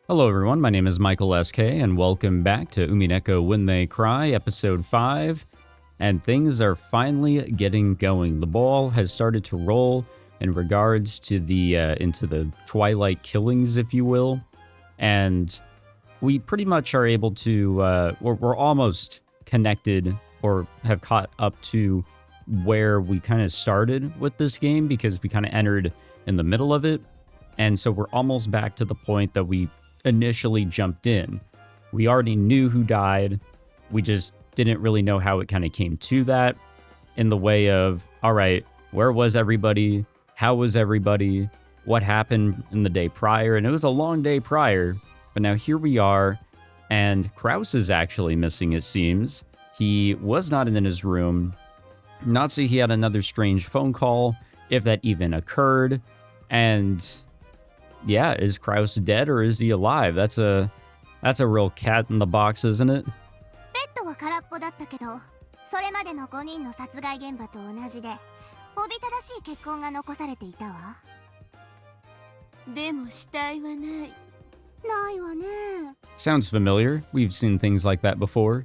Hello everyone, my name is Michael SK, and welcome back to Umineko When They Cry, episode 5. And things are finally getting going. The ball has started to roll in regards to the into the Twilight killings, if you will. And we pretty much are able to, we're almost connected or have caught up to where we kind of started with this game, because we kind of entered in the middle of it. And so we're almost back to the point that we initially jumped in. We already knew who died. We just didn't really know how it kind of came to that, in the way of, all right, where was everybody? How was everybody? What happened in the day prior? And it was a long day prior, but now here we are, and Kraus is actually missing, it seems. He was not in his room. Natsu, he had another strange phone call, if that even occurred. And yeah, is Kraus dead or is he alive? That's a real cat in the box, isn't it? Sounds familiar. We've seen things like that before.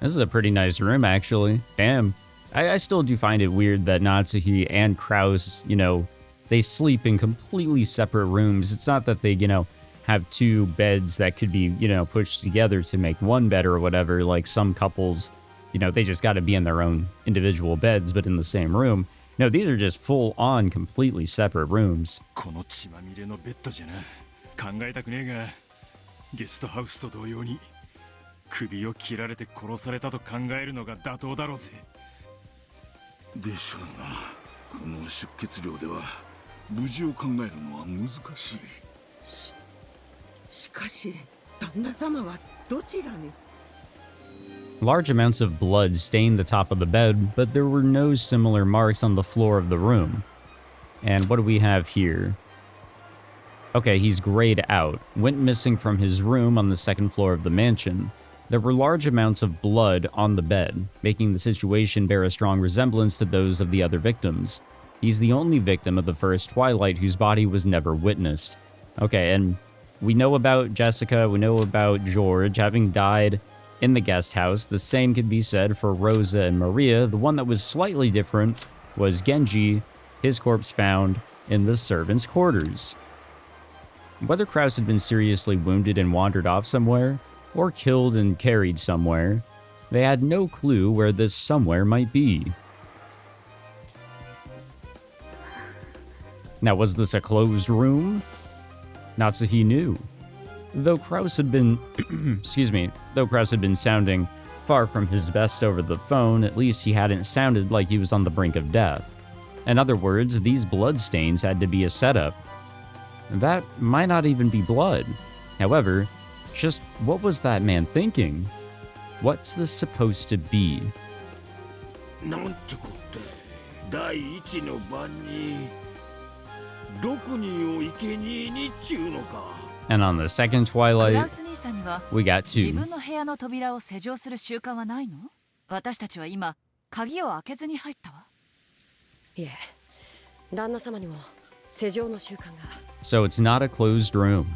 This is a pretty nice room, actually. Damn. I still do find it weird that Natsuhi and Kraus, you know, they sleep in completely separate rooms. It's not that they, you know, have two beds that could be, you know, pushed together to make one bed or whatever, like some couples, you know, they just got to be in their own individual beds, but in the same room. No, these are just full-on, completely separate rooms. ゲストハウスと同様に首を切られて殺されたと考えるのが妥当だろうぜ。でしょうな。この出血量では無事を考えるのは難しい。しかし旦那様はどちらに？ Large amounts of blood stained the top of the bed, but there were no similar marks on the floor of the room. And what do we have here? Okay, he's grayed out. Went missing from his room on the second floor of the mansion. There were large amounts of blood on the bed, making the situation bear a strong resemblance to those of the other victims. He's the only victim of the first Twilight whose body was never witnessed. Okay, and we know about Jessica, we know about George having died in the guest house. The same could be said for Rosa and Maria. The one that was slightly different was Genji, his corpse found in the servants' quarters. Whether Kraus had been seriously wounded and wandered off somewhere, or killed and carried somewhere, they had no clue where this somewhere might be. Now, was this a closed room? Natsuhi knew. Though Kraus had been, though Kraus had been sounding far from his best over the phone, at least he hadn't sounded like he was on the brink of death. In other words, these bloodstains had to be a setup. That might not even be blood. However, just what was that man thinking? What's this supposed to be? And on the second Twilight, we got two. So it's not a closed room.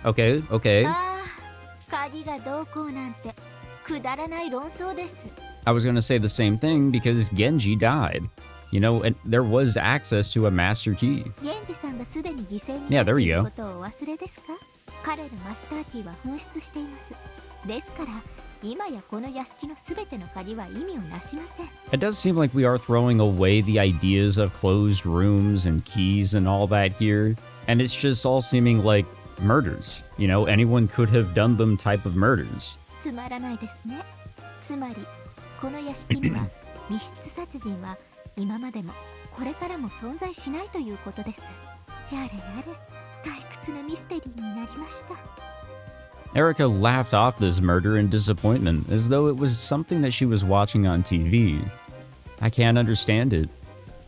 Okay, okay. I was gonna say the same thing because Genji died. You know, and there was access to a master key. Yeah, there we go. It does seem like we are throwing away the ideas of closed rooms and keys and all that here, and it's just all seeming like murders. You know, anyone could have done them type of murders. 今までもこれからも存在しないということです。やれやれ。Erica laughed off this murder in disappointment, as though it was something that she was watching on TV. I can't understand it.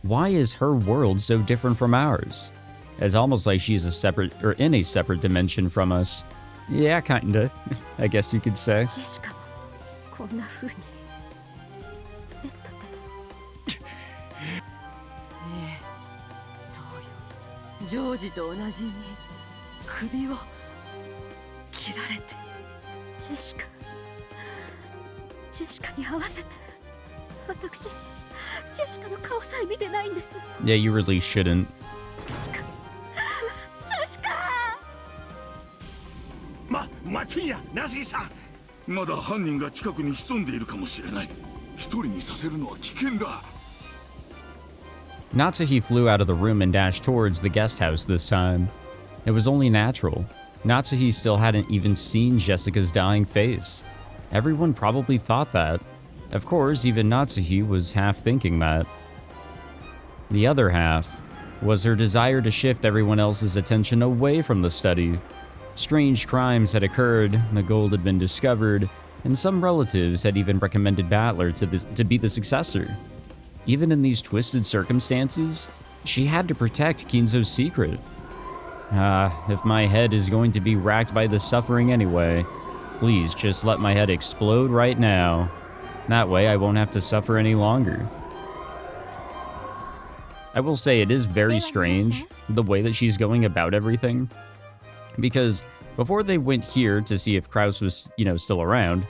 Why is her world so different from ours? It's almost like she's in a separate dimension from us. Yeah, kinda. I guess you could say. しかもこんな風にベッドでそうよジョージと同じに首を切られてジェシカに合わせて私ジェシカの顔さえ見てないんです Yeah, you really shouldn't. ジェシカ待ちんやナスギさんまだ犯人が近くに潜んでいるかもしれない一人にさせるのは危険だ Natsuhi flew out of the room and dashed towards the guest house this time. It was only natural. Natsuhi still hadn't even seen Jessica's dying face. Everyone probably thought that. Of course, even Natsuhi was half thinking that. The other half was her desire to shift everyone else's attention away from the study. Strange crimes had occurred, the gold had been discovered, and some relatives had even recommended Battler to be the successor. Even in these twisted circumstances, she had to protect Kinzo's secret. If my head is going to be racked by the suffering anyway, please just let my head explode right now. That way I won't have to suffer any longer. I will say it is very strange, the way that she's going about everything. Because before they went here to see if Kraus was, still around,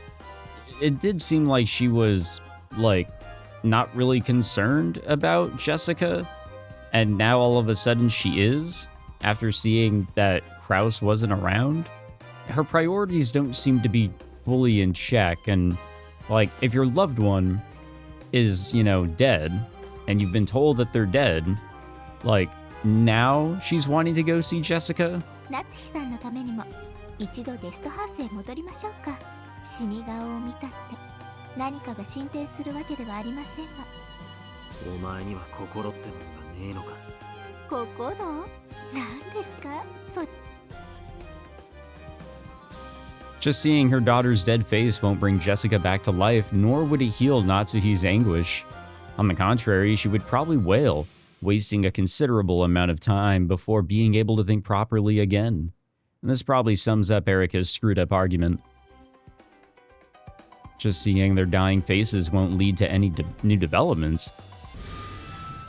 it did seem like she was, not really concerned about Jessica. And now all of a sudden she is, after seeing that Kraus wasn't around. Her priorities don't seem to be fully in check. And, if your loved one is, dead, and you've been told that they're dead, now she's wanting to go see Jessica? 夏日さんのためにも一度ゲストハウスへ戻りましょうか。死に顔を見たって何かが進展するわけではありませんが。お前には心ってもんがねえのか。心？何ですか？Just seeing her daughter's dead face won't bring Jessica back to life, nor would it heal Natsuhi's anguish. On the contrary, she would probably wail, wasting a considerable amount of time before being able to think properly again. And this probably sums up Erica's screwed-up argument. Just seeing their dying faces won't lead to any new developments.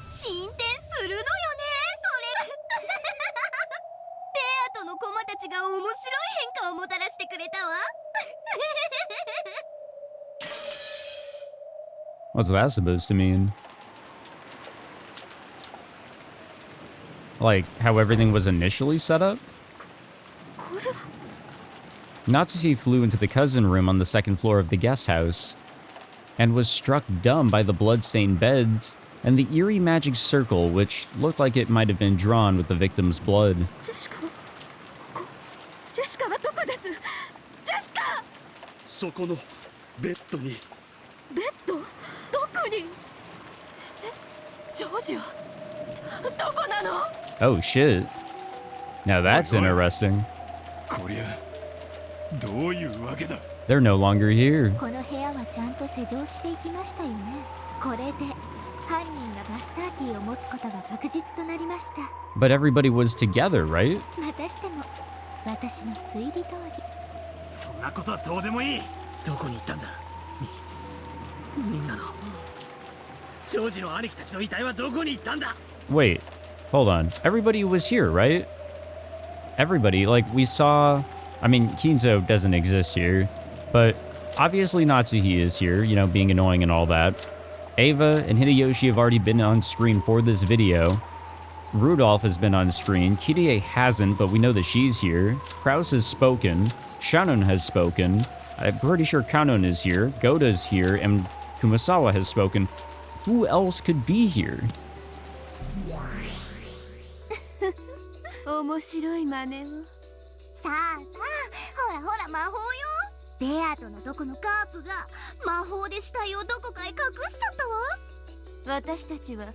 進展するのよね、それ。ベアとのコマたちが面白い変化をもたらしてくれたわ。What's that supposed to mean? How everything was initially set up? Natsuhi flew into the cousin room on the second floor of the guest house, and was struck dumb by the blood-stained beds and the eerie magic circle, which looked like it might have been drawn with the victim's blood. Jessica はどこです？ジェシカ！そこのベッドに。ベッド？どこに？ジョージはどこなの？ Oh shit. Now that's interesting. こりゃどういうわけだ They're no longer here. この部屋はちゃんと施錠していきましたよね。これで犯人がマスターキーを持つことが確実となりました。But everybody was together, right? またしても私の推理通り。そんなことはどうでもいい。どこに行ったんだ。みんなのジョージの兄貴たちの遺体はどこに行ったんだ。 Wait, hold on. Everybody was here, right? Everybody, we saw... I mean, Kinzo doesn't exist here, but obviously Natsuhi is here, being annoying and all that. Ava and Hideyoshi have already been on screen for this video. Rudolph has been on screen. Kirie hasn't, but we know that she's here. Kraus has spoken. Shannon has spoken. I'm pretty sure Kanon is here. Goda's here, and Kumasawa has spoken. Who else could be here? 面白い真似を。さあさあ、ほらほら魔法よ。ベアとのどこのカープが魔法で死体をどこかへ隠しちゃったわ。私たちは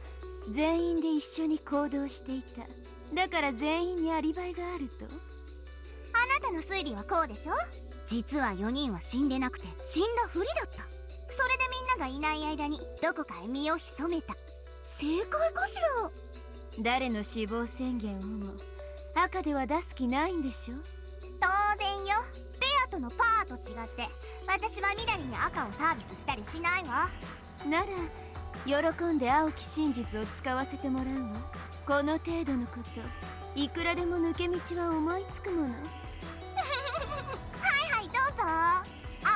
全員で一緒に行動していた。だから全員にアリバイがあると。あなたの推理はこうでしょ。実は4人は死んでなくて死んだふりだった。それでみんながいない間にどこかへ身を潜めた。正解かしら。誰の死亡宣言をも赤では出す気ないんでしょ。当然よ。ベアとのパーと違って私は緑に赤をサービスしたりしないわ。なら喜んで青き真実を使わせてもらうわ。この程度のこといくらでも抜け道は思いつくもの。はいはい、どうぞ。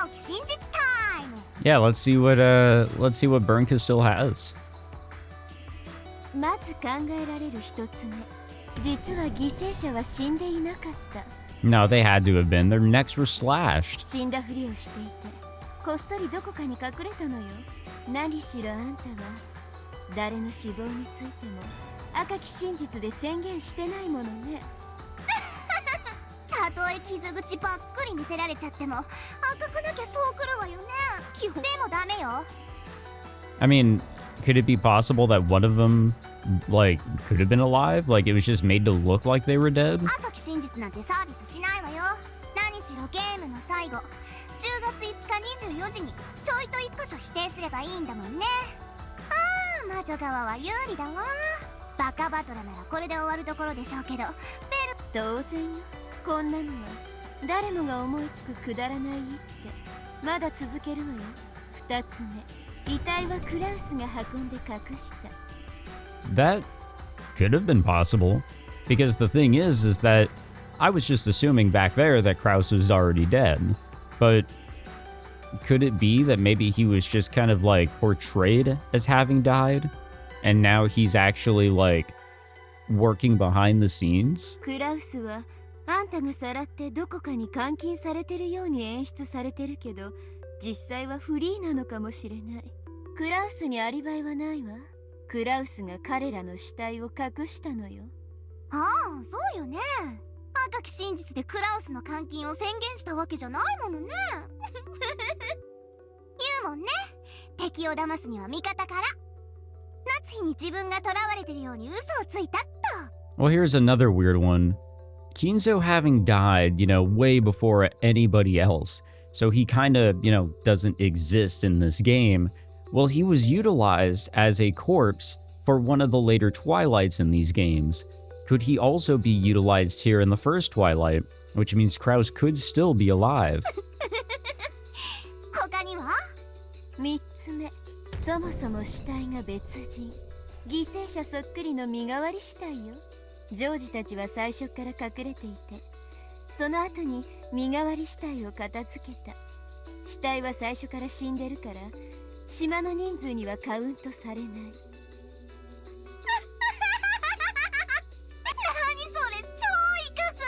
青き真実タイム。 Yeah, let's see what Burnka still has. まず考えられる一つ目、実は犠牲者は死んでいなかった。 No, they had to have been. Their necks were slashed. 死んだふりをしていてこっそりどこかに隠れたのよ。何しろあんたは誰の死亡についても赤き真実で宣言してないものね。たとえ傷口ばっくり見せられちゃっても赤くなきゃそうくるわよね。基本でもダメよ。 I mean, could it be possible that one of them, like, could have been alive? Like, it was just made to look like they were dead? 赤き真実なんてサービスしないわよ。何しろゲームの最後10月5日24時にちょいと1箇所否定すればいいんだもんね。ああ、魔女側は有利だわ。バカバトラならこれで終わるところでしょうけど、ベル当然よ。こんなのは誰もが思いつくくだらないって。まだ続けるわよ。2つ目、遺体はクラウスが運んで隠した。 That could have been possible. Because the thing is that I was just assuming back there that Kraus was already dead. But could it be that maybe he was just kind of like portrayed as having died? And now he's actually like working behind the scenes? クラウスはあんたがさらってどこかに監禁されてるように演出されてるけど、実際はフリーなのかもしれない。クラウスにアリバイはないわ。クラウスが彼らの死体を隠したのよ。ああ、そうよね。赤き真実でクラウスの監禁を宣言したわけじゃないものね。言うもんね。敵を騙すには味方から。夏日に自分が囚われてるように嘘をついたっと。 Well, here's another weird one. Kinzo having died, way before anybody else. So he kind of, doesn't exist in this game. Well, he was utilized as a corpse for one of the later Twilights in these games. Could he also be utilized here in the first Twilight? Which means Kraus could still be alive. 他には3つ目、そもそも死体が別人。犠牲者そっくりの身代わり死体よ。ジョージたちは最初から隠れていて、その後に身代わり死体を片付けた。死体は最初から死んでるから島の人数にはカウントされない。何それ、超イカす。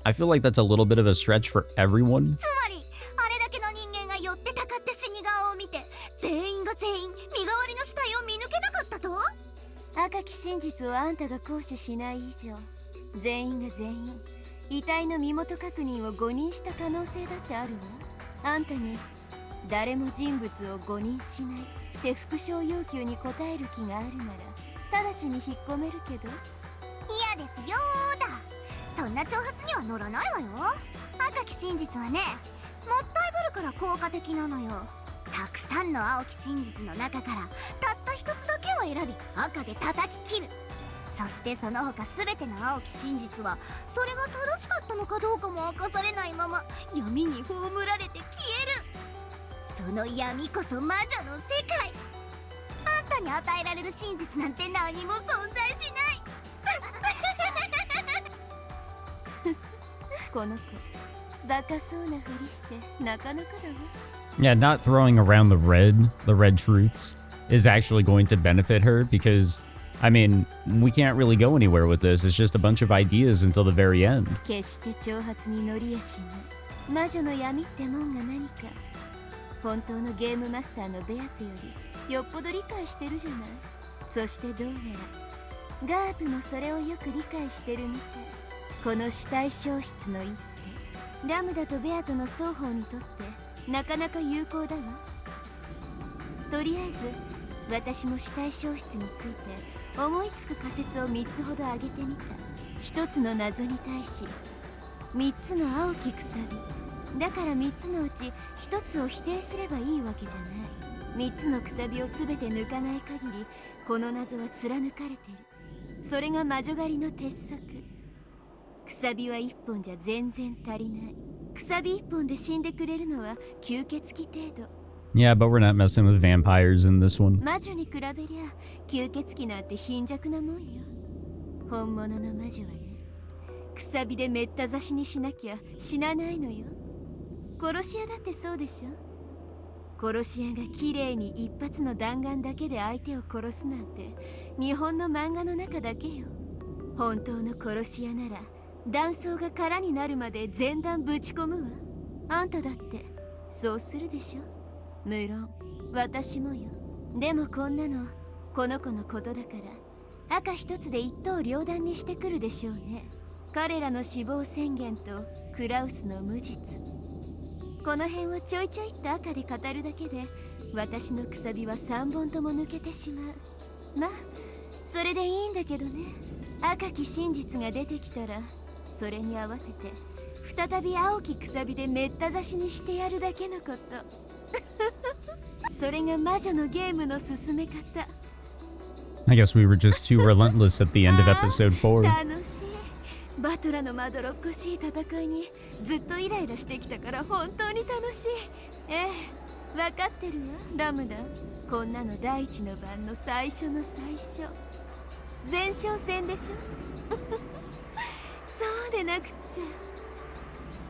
I feel like that's a little bit of a stretch for everyone. つまりあれだけの人間が寄ってたかって死に顔を見て全員が全員身代わりの死体を見抜けなかったと。赤き真実をあんたが行使しない以上、全員が全員遺体の身元確認を誤認した可能性だってあるわ。あんたに誰も人物を誤認しないって復唱要求に応える気があるなら直ちに引っ込めるけど。嫌ですよーだ。そんな挑発には乗らないわよ。赤き真実はね、もったいぶるから効果的なのよ。たくさんの青き真実の中からたった一つだけを選び赤で叩き切る。そしてその他全ての青き真実はそれが正しかったのかどうかも明かされないまま闇に葬られて消える。その闇こそ魔女の世界。あんたに与えられる真実なんて何も存在しない。この子バカそうなふりしてなかなかだわ。 Yeah, not throwing around the red truths is actually going to benefit her because, I mean, we can't really go anywhere with this. It's just a bunch of ideas until the very end. 決して挑発に乗りやしない魔女の闇ってもんが何か本当のゲームマスターのベアトよりよっぽど理解してるじゃない。そしてどうやらガープもそれをよく理解してるみたい。この死体消失の一手、ラムダとベアトの双方にとってなかなか有効だわ。とりあえず私も死体消失について思いつく仮説を3つほど挙げてみた。一つの謎に対し3つの青きくさびだから、3つのうち1つを否定すればいいわけじゃない。3つのくさびを全て抜かない限りこの謎は貫かれてる。それが魔女狩りの鉄則。くさびは1本じゃ全然足りない。くさび1本で死んでくれるのは吸血鬼程度。 Yeah, but we're not messing with vampires in this one. 魔女に比べりゃ吸血鬼なんて貧弱なもんよ。本物の魔女はね、くさびでめった刺しにしなきゃ死なないのよ。殺し屋だってそうでしょ。殺し屋が綺麗に一発の弾丸だけで相手を殺すなんて日本の漫画の中だけよ。本当の殺し屋なら弾倉が空になるまで全弾ぶち込むわ。あんただってそうするでしょ。無論私もよ。でもこんなのこの子のことだから赤一つで一刀両断にしてくるでしょうね。彼らの死亡宣言とクラウスの無実、この辺をちょいちょいっと赤で語るだけで私のくさびは3本とも抜けてしまう。まあそれでいいんだけどね。赤き真実が出てきたらそれに合わせて再び青きくさびでめった刺しにしてやるだけのことそれが魔女のゲームの進め方。 I guess we were just too relentless at the end of episode 4. 楽しい。バトラのまどろっこしい戦いにずっとイライラしてきたから本当に楽しい。ええ、分かってるわラムダ。こんなの第一の番の最初の最初、前哨戦でしょそうでなくっち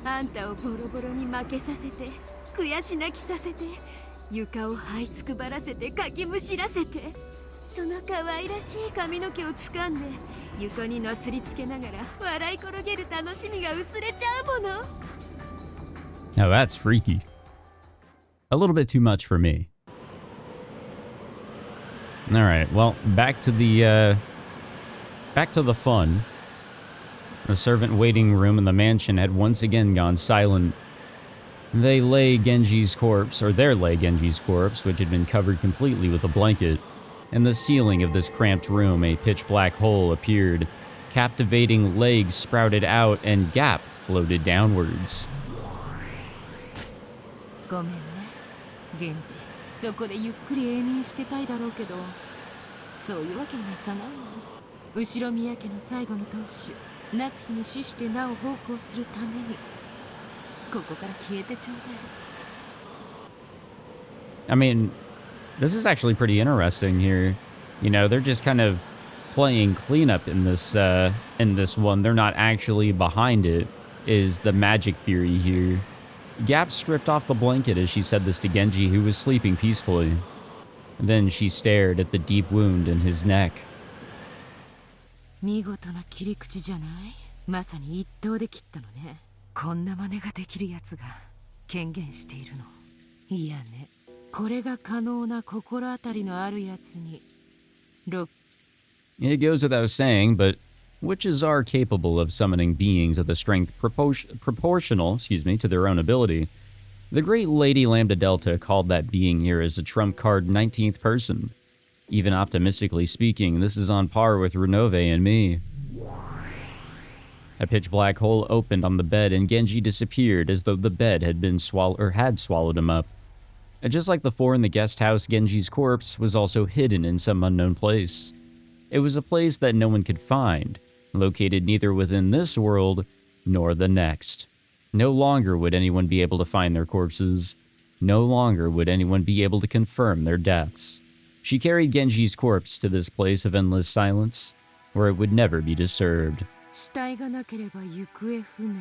ゃ。あんたをボロボロに負けさせて悔し泣きさせて床を這いつくばらせてかきむしらせて、その可愛らしい髪の毛を掴んで床になすりつけながら笑い転げる楽しみが薄れちゃうもの。 Now that's freaky. A little bit too much for me. All right, well, back to the fun. The servant waiting room in the mansion had once again gone silent. They lay Genji's corpse, which had been covered completely with a blanket. In the ceiling of this cramped room, a pitch-black hole appeared. Captivating legs sprouted out, and Gap floated downwards. ごめんね、ゲンジ。そこでゆっくり永眠してたいだろうけど、そういうわけにはいかないの。後ろ宮家の最後の当主、夏日に死してなお奉公するために、ここから消えてちょうだい。I mean, this is actually pretty interesting here. You know, they're just kind of playing cleanup in this one. They're not actually behind it, is the magic theory here. Gap stripped off the blanket as she said this to Genji, who was sleeping peacefully. Then she stared at the deep wound in his neck. 見事な切り口じゃない？まさに一刀で切ったのね。こんな真似ができるやつが権限しているの。いやね、これが可能な心当たりのあるやつに。It goes without saying, but witches are capable of summoning beings with a strength proportional, to their own ability. The great Lady Lambda Delta called that being here as a trump card 19th person. Even optimistically speaking, this is on par with Renove and me. A pitch black hole opened on the bed and Genji disappeared as though the bed had been swallowed him up. And just like the four in the guest house, Genji's corpse was also hidden in some unknown place. It was a place that no one could find, located neither within this world nor the next. No longer would anyone be able to find their corpses. No longer would anyone be able to confirm their deaths. She carried Genji's corpse to this place of endless silence, where it would never be disturbed. 死体がなければ行方不明。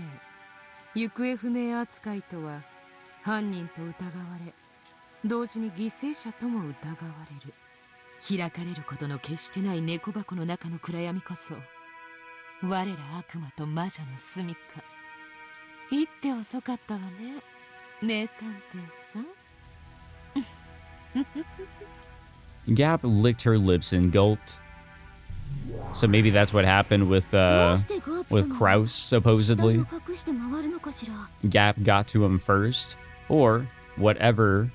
行方不明扱いとは犯人と疑われ、同時に犠牲者とも疑われる。開かれることの決してない猫箱の中の暗闇こそ、我ら悪魔と魔女の住みか。言って遅かったわね、名探偵さん。Gap licked her lips and gulped. So maybe that's what happened with Kraus, supposedly. Gap got to him first, or whatever,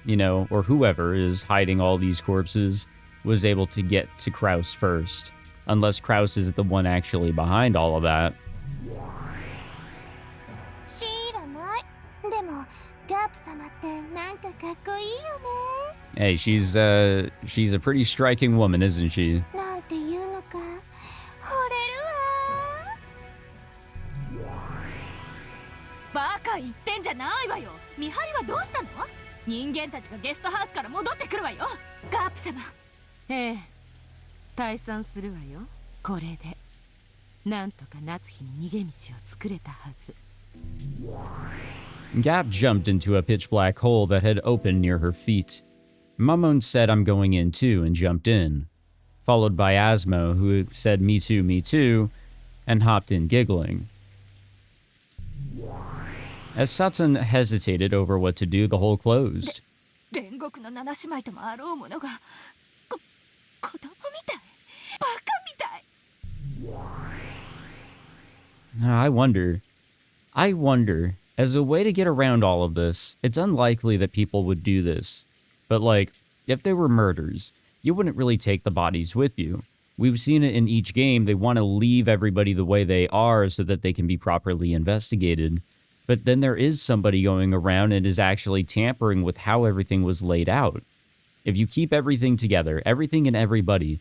or whoever is hiding all these corpses was able to get to Kraus first. unless Krause is the one actually behind all of that. 知らない。でもガープ様ってなんかかっこいいよね。Hey, she's a pretty striking woman, isn't she? なんていうのか、惚れるわ。バカ言ってんじゃないわよ。見張りはどうしたの？人間たちがゲストハウスから戻ってくるわよ。ガープ様。ええ、退散するわよ。これでなんとか夏日に逃げ道を作れたはず。Gap jumped into a pitch black hole that had opened near her feet. Mamon said, "I'm going in too," and jumped in, followed by Asmo, who said, "Me too," and hopped in giggling. As Sutton hesitated over what to do, the hole closed. 煉獄の七姉妹ともあろうものが、子供みたい。バカみたい。I wonder, as a way to get around all of this, it's unlikely that people would do this. But, like, if there were murders, you wouldn't really take the bodies with you. We've seen it in each game. They want to leave everybody the way they are so that they can be properly investigated. But then there is somebody going around and is actually tampering with how everything was laid out. If you keep everything together, everything and everybody,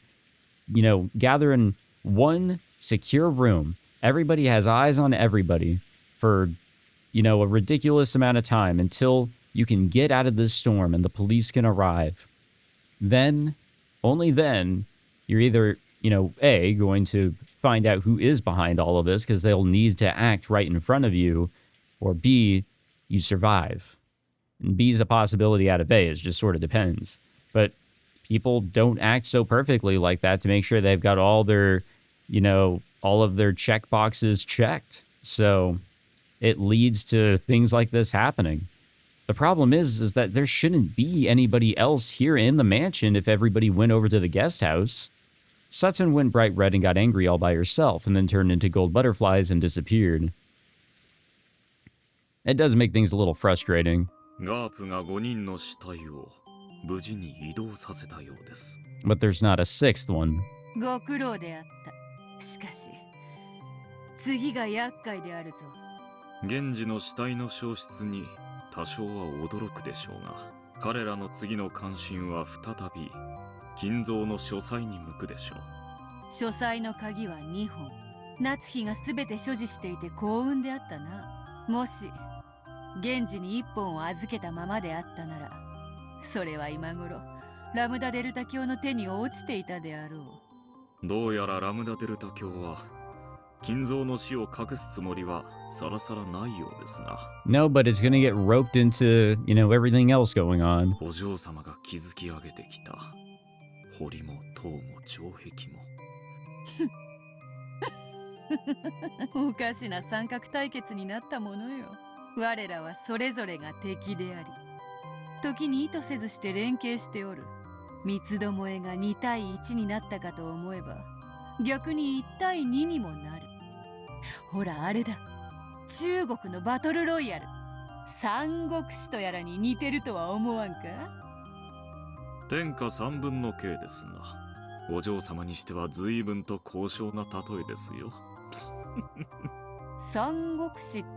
you know, gather in one secure room, everybody has eyes on everybody for, you know, a ridiculous amount of time until you can get out of this storm and the police can arrive. Then, only then, you're either, you know, A, going to find out who is behind all of this because they'll need to act right in front of you, or B, you survive. And B is a possibility out of A. It just sort of depends. But people don't act so perfectly like that to make sure they've got all their, you know, all of their check boxes checked. So it leads to things like this happening. The problem is that there shouldn't be anybody else here in the mansion if everybody went over to the guest house. Sutton went bright red and got angry all by herself and then turned into gold butterflies and disappeared. It does make things a little frustrating. But there's not a sixth one. ご苦労であった。しかし、次が厄介であるぞ。源氏の死体の消失に多少は驚くでしょうが、彼らの次の関心は再び金蔵の書斎に向くでしょう。書斎の鍵は2本。夏日がすべて所持していて幸運であったな。もし源氏に1本を預けたままであったなら、それは今頃ラムダデルタ教の手に落ちていたであろう。どうやらラムダデルタ教は金蔵の死を隠すつもりはさらさらないようですな。No, but it's gonna get roped into, you know, everything else going on. お嬢様が築き上げてきた堀も塔も城壁も。おかしな三角対決になったものよ。我らはそれぞれが敵であり、時に意図せずして連携しておる。三つどもえが2対1になったかと思えば、逆に1対2にもなる。ほらあれだ、中国のバトルロイヤル、三国志とやらに似てるとは思わんか？天下三分の計ですな。お嬢様にしては随分と高尚な例えですよ。三国志って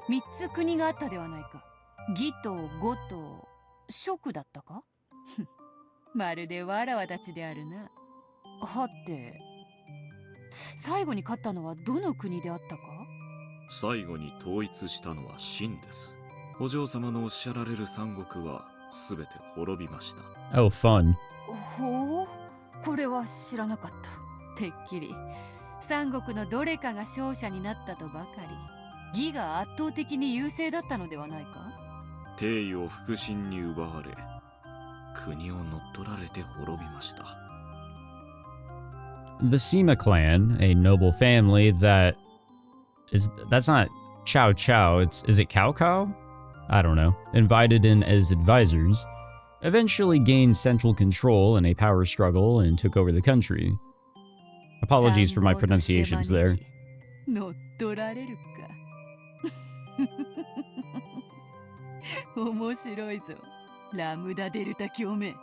3つ国があったではないか。義と呉と蜀だったか？まるでわらわたちであるな。はて、最後に勝ったのはどの国であったか？最後に統一したのは秦です。お嬢様のおっしゃられる三国はすべて滅びました。Oh, fun. ほう、これは知らなかった。てっきり三国のどれかが勝者になったとばかり。義が圧倒的に優勢だったのではないか？帝位を腹心に奪われ、国を乗っ取られて滅びました。The Sima clan, a noble family that's not Chow Chow, is it Cao Cao? I don't know. Invited in as advisors, eventually gained central control in a power struggle and took over the country. Apologies for my pronunciations there. 乗っ取られるか。面白いぞ、ラムダデルタ教め。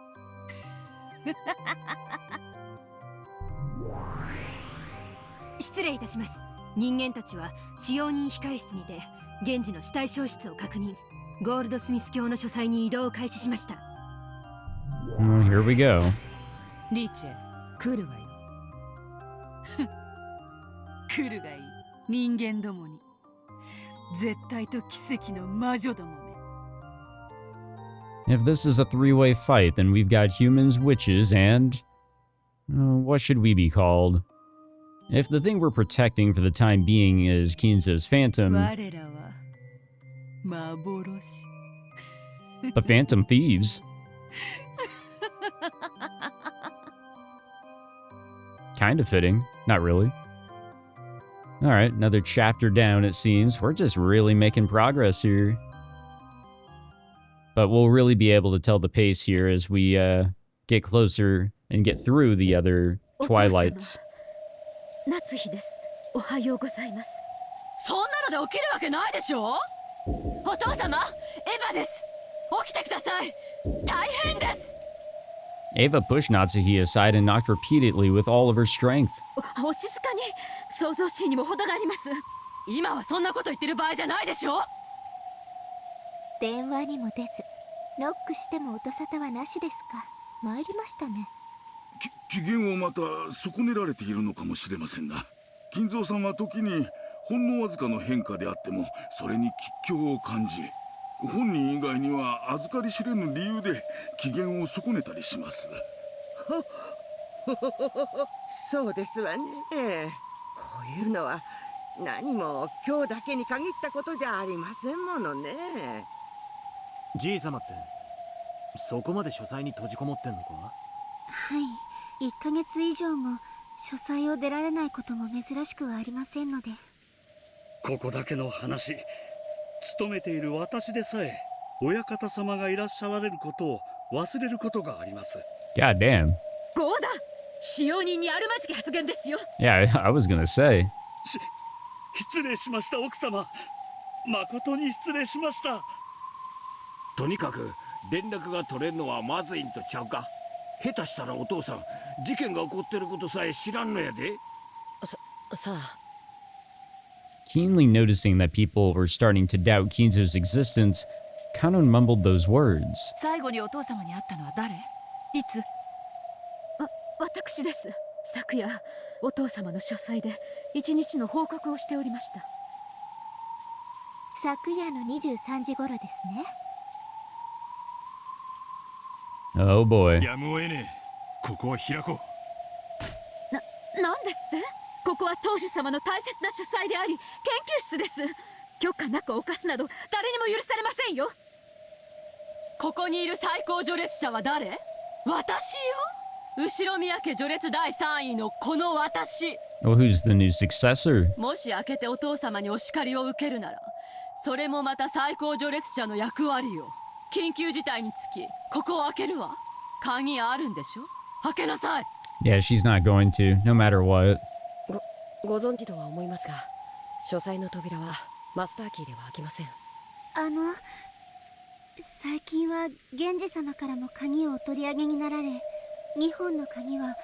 失礼いたします。人間たちは使用人控室にて現時の死体消失を確認。ゴールドスミス卿の書斎に移動を開始しました。Here we go. リーチェ、来るわよ。来るがいい。人間どもに。絶対と奇跡の魔女どもめ。 If this is a three-way fight, then we've got humans, witches, and... what should we be called? If the thing we're protecting for the time being is Kinzo's phantom... 我らは幻。 the phantom thieves. Kind of fitting. Not really. Alright, another chapter down, it seems. We're just really making progress here. But we'll really be able to tell the pace here as we get closer and get through the other twilights. 夏日です。おはようございます。そんなので起きるわけないでしょ。お父様、エヴァです。起きてください。大変です。 Ava pushed Natsuhi aside and knocked repeatedly with all of her strength. お静かに。想像しにも程があります。今はそんなこと言ってる場合じゃないでしょ。電話にも出ず、ノックしても音沙汰はなしですか。参りましたね。機嫌をまた損ねられているのかもしれませんな。金蔵さんは時にほんのわずかの変化であってもそれに吉凶を感じ、本人以外には預かり知れぬ理由で機嫌を損ねたりします。そうですわね。こういうのは何も今日だけに限ったことじゃありませんものね。じいさまってそこまで書斎に閉じこもってんのか。はい、1ヶ月以上も書斎を出られないことも珍しくはありませんので。ここだけの話、勤めている私でさえ親方様がいらっしゃられることを忘れることがあります。 God damn. ゴーダ、使用人にあるまじき発言ですよ。 Yeah, I was gonna say. 失礼しました奥様。誠に失礼しました。とにかく連絡が取れんのはまずいんとちゃうか。下手したらお父さん事件が起こってることさえ知らんのやで。さあ。 Keenly noticing that people were starting to doubt Kinzo's existence, Kanon mumbled those words. 最後にお父様に会ったのは誰？いつ？私です。昨夜、お父様の書斎で一日の報告をしておりました。昨夜の23時頃ですね。Oh boy. やむを得ねえ。ここは開こう。なんですって？ここは当主様の大切な書斎であり、研究室です。許可なく犯すなど誰にも許されませんよ。ここにいる最高序列者は誰？私よ。後宮家序列第3位のこの私。 Well, who's the new successor? もし開けてお父様にお叱りを受けるなら、それもまた最高序列者の役割よ。緊急事態につき、ここを開けるわ。鍵あるんでしょ？開けなさい。 Yeah, she's not going to, no matter what. ご存知とは思いますが、書斎の扉はマスターキーでは開きません。最近は源氏様からも鍵をお取り上げになられ、2本の鍵は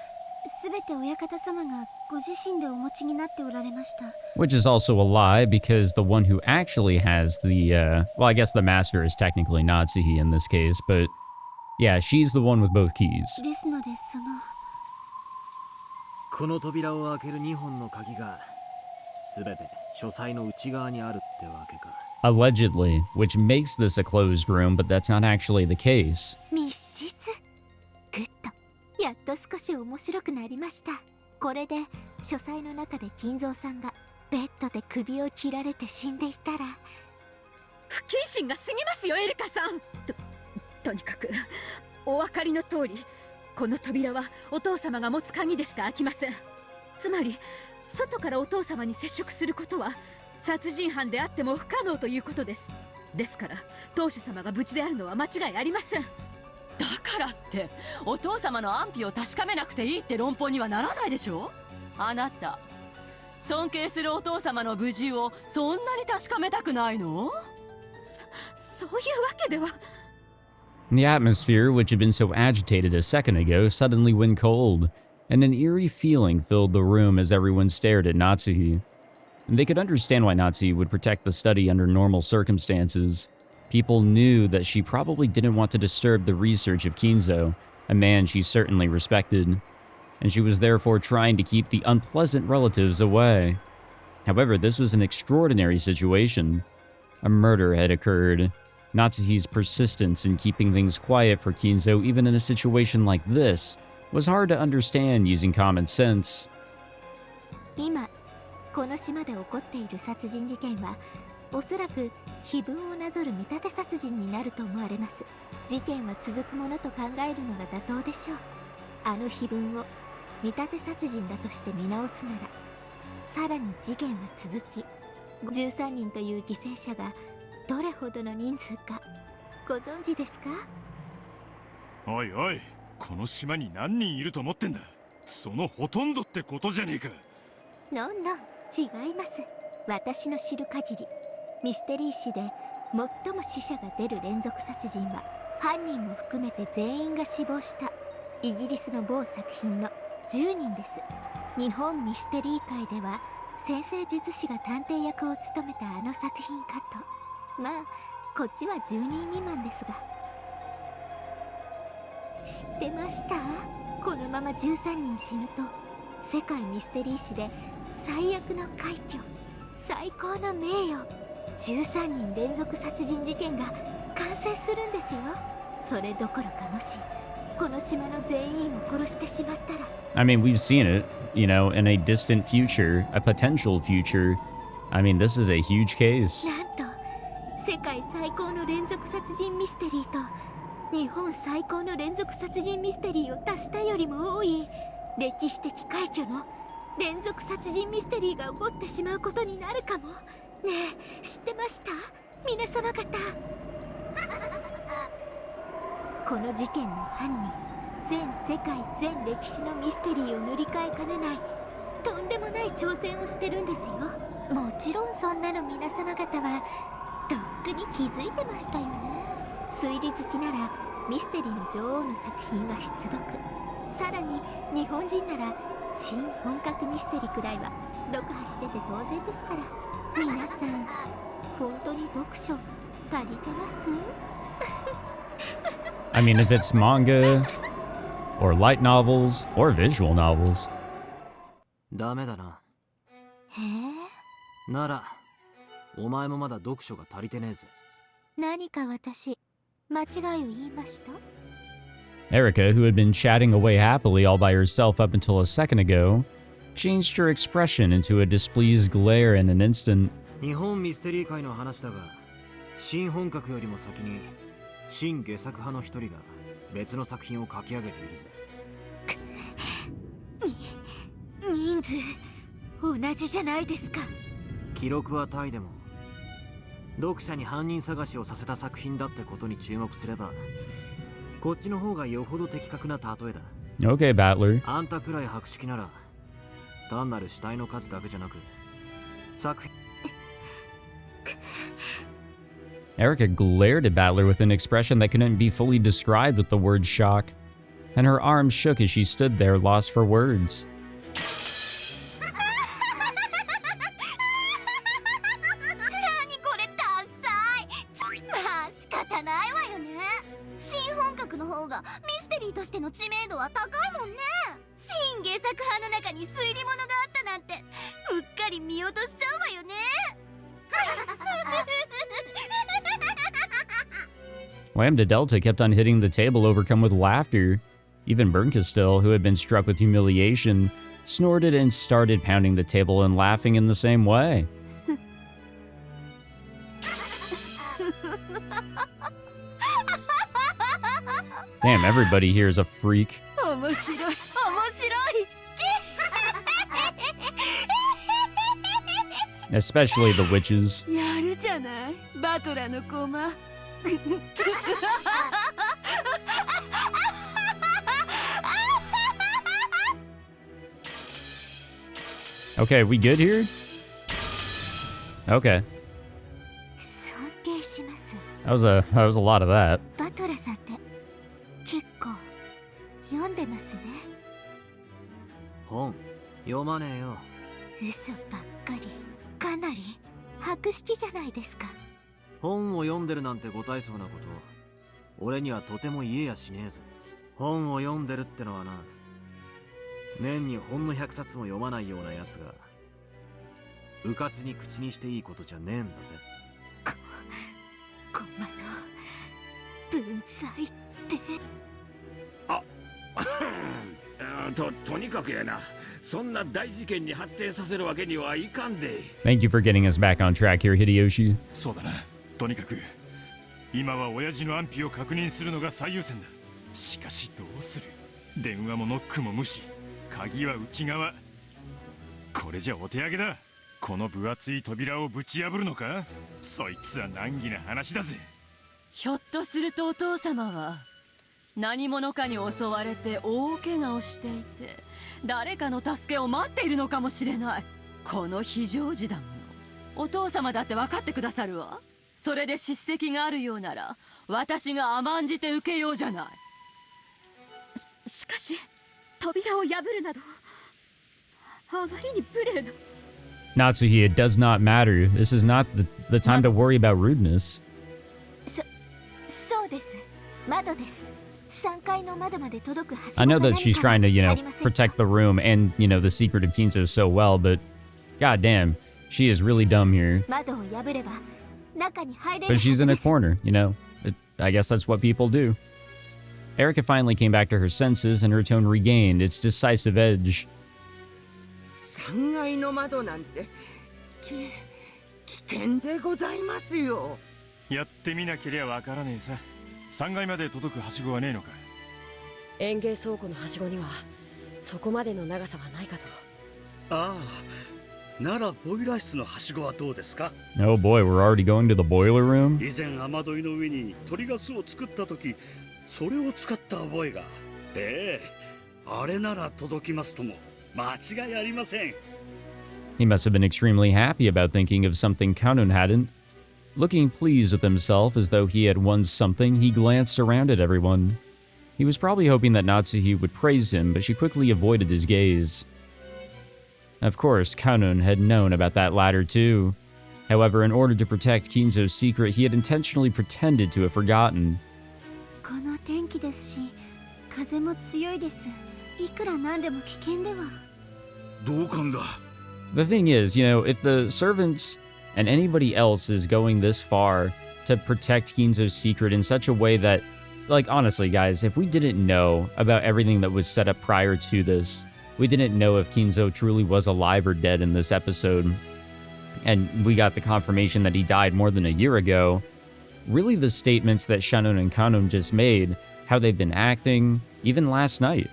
すべて親方様がご自身でお持ちになっておられました。 Which is also a lie, because the one who actually has the, well, I guess the master is technically Natsuhi in this case, but yeah, she's the one with both keys. ですので、この扉を開ける2本の鍵が全て書斎の内側にあるってわけか。 Allegedly, which makes this a closed room, but that's not actually the case. 密室。グッと、やっと少し面白くなりました。これで書斎の中で金蔵さんがベッドで首を切られて死んでいたら。不謹慎が過ぎますよ、エリカさん。とにかくお分かりの通り、この扉はお父様が持つ鍵でしか開きません。つまり外からお父様に接触することは殺人犯であっても不可能ということです。ですから当主様が無事であるのは間違いありません。だからってお父様の安否を確かめなくていいって論法にはならないでしょ。あなた尊敬するお父様の無事をそんなに確かめたくないの？そういうわけでは。 The atmosphere, which had been so agitated a second ago, suddenly went cold. and an eerie feeling filled the room as everyone stared at Natsuhi. They could understand why Natsuhi would protect the study under normal circumstances. People knew that she probably didn't want to disturb the research of Kinzo, a man she certainly respected, and she was therefore trying to keep the unpleasant relatives away. However, this was an extraordinary situation. A murder had occurred. Natsuhi's persistence in keeping things quiet for Kinzo, even in a situation like this, was hard to understand using common sense. 今この島で起こっている殺人事件はおそらく碑文をなぞる見立て殺人になると思われます。事件は続くものと考えるのが妥当でしょう。あの碑文を見立て殺人だとして見直すなら、さらに事件は続き、13人という犠牲者がどれほどの人数かご存知ですか？おいおい、この島に何人いると思ってんだ。そのほとんどってことじゃねえか。ノンノン、違います。私の知る限りミステリー誌で最も死者が出る連続殺人は犯人も含めて全員が死亡したイギリスの某作品の10人です。日本ミステリー界では先生術師が探偵役を務めたあの作品かと。まあこっちは10人未満ですが。知ってました？このまま13人死ぬと世界ミステリー史で最悪の快挙、最高の名誉、13人連続殺人事件が完成するんですよ。それどころかもしこの島の全員を殺してしまったら。I mean, we've seen it, you know, in a distant future, a potential future. I mean, this is a huge case. なんと世界最高の連続殺人ミステリーと日本最高の連続殺人ミステリーを足したよりも多い歴史的快挙の連続殺人ミステリーが起こってしまうことになるかも。ねえ、知ってました？皆様方。この事件の犯人、全世界全歴史のミステリーを塗り替えかねないとんでもない挑戦をしてるんですよ。もちろんそんなの皆様方はとっくに気づいてましたよね。推理好きならミステリーの女王の作品は必読。さらに日本人なら新本格ミステリくらいは読破してて当然ですから。皆さん本当に読書足りてます？ I mean, if it's manga, or light novels, or visual novels. ダメだな。へえ。ならお前もまだ読書が足りてねえぜ。何か私間違いを言いました？ Erica, who had been chatting away happily all by herself up until a second ago, changed her expression into a displeased glare in an instant. 日本ミステリー界の話だが、新本格よりも先に新下作派の一人が別の作品を書き上げているぜ。人数同じじゃないですか。記録はタイでも読者に犯人探しをさせた作品だってことに注目すれば、こっちの方がよほど的確な例えだ。Okay, Battler. あんたくらい博識なら単なる死体の数だけじゃなく作品。Erica glared at Battler with an expression that couldn't be fully described with the word shock, and her arms shook as she stood there, lost for words. 何これダサい。まあ仕方ないわよね。新本格の方がミステリーとしての知名度は高いもんね。新下作派の中に推理物があったなんてうっかり見落としちゃうわよね。Lambda Delta kept on hitting the table, overcome with laughter. Even Bernkastel, who had been struck with humiliation, snorted and started pounding the table and laughing in the same way. Damn, everybody here is a freak. 面白い、面白い。Especially the witches. やるじゃない、バトラの駒。Okay, we good here? Okay. 尊敬します。That was a lot of that. バトラさんって結構読んでますね。読まねえよ。嘘ばっかり。かなり博識じゃないですか。本を読んでるなんてご大層なこと、俺にはとても言えやしねえぜ。本を読んでるってのはな、年にほんの100冊も読まないようなやつがうかつに口にしていいことじゃねえんだぜ。こんまの文才って。とにかくやな、そんな大事件に発展させるわけにはいかんで。 Thank you for getting us back on track here, Hideyoshi. そうだな。とにかく今は親父の安否を確認するのが最優先だ。しかしどうする。電話もノックも無視、鍵は内側。これじゃお手上げだ。この分厚い扉をぶち破るのか。そいつは難儀な話だぜ。ひょっとするとお父様は何者かに襲われて大怪我をしていて、誰かの助けを待っているのかもしれない。この非常時だもの。お父様だって分かってくださるわ。それで叱責があるようなら私が甘んじて受けようじゃない。しかし扉を破るなどあまりに無礼な。 Natsuhi, it does not matter. This is not the time to worry about rudeness. そうです。窓です。3階の窓まで届くはしご I が know 何 that か she's trying to, you know, ありませんか？ protect the room and, you know, the secret of Kinzo so well, but goddamn, she is really dumb here. 窓を破れば中に入れる But はず she's in で a す。 corner, you know. I guess that's what people do. Erica finally came back to her senses and her tone regained its decisive edge. 3階の窓なんて危険でございますよ。やってみなけりゃわからねえさ。3階まで届くはしごはねえのか。園芸倉庫のはしごにはそこまでの長さはないかと。ああ、ならボイラー室のはしごはどうですか？ Oh boy, we're already going to the boiler room? 以前雨どいの上に鳥ガスを作った時、それを使った覚えが。ええ、あれなら届きますとも間違いありません。 He must have been extremely happy about thinking of something Kanun hadn't. Looking pleased with himself as though he had won something, he glanced around at everyone. He was probably hoping that Natsuhi would praise him, but she quickly avoided his gaze. Of course, Kanun had known about that ladder too. However, in order to protect Kinzo's secret, he had intentionally pretended to have forgotten. この天気ですし、風も強いです。いくらなんでも危険では。同感だ。 The thing is, you know, if the servants and anybody else is going this far to protect Kinzo's secret in such a way that, like, honestly, guys, if we didn't know about everything that was set up prior to this, we didn't know if Kinzo truly was alive or dead in this episode, and we got the confirmation that he died more than a year ago, really the statements that Shannon and Kanun just made, how they've been acting, even last night,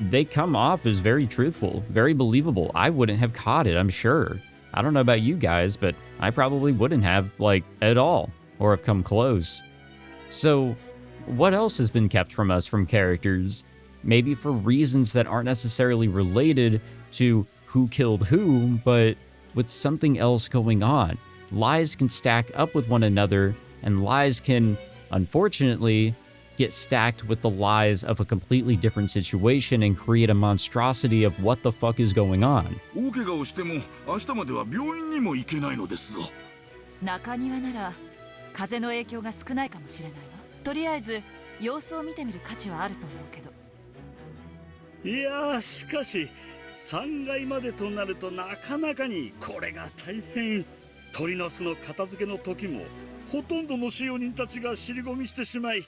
they come off as very truthful, very believable. I wouldn't have caught it, I'm sure. I don't know about you guys, but I probably wouldn't have, like, at all, or have come close. So, what else has been kept from us from characters? Maybe for reasons that aren't necessarily related to who killed who, but with something else going on. Lies can stack up with one another, and lies can, unfortunately, get stacked with the lies of a completely different situation and create a monstrosity of what the fuck is going on. 大怪我をしても明日までは病院にも行けないのですぞ。中庭なら風の影響が少ないかもしれないわ。とりあえず様子を見てみる価値はあると思うけど。いやー、しかし3階までとなるとなかなかにこれが大変。鳥の巣の片付けの時もほとんどの使用人たちが尻込みしてしまい、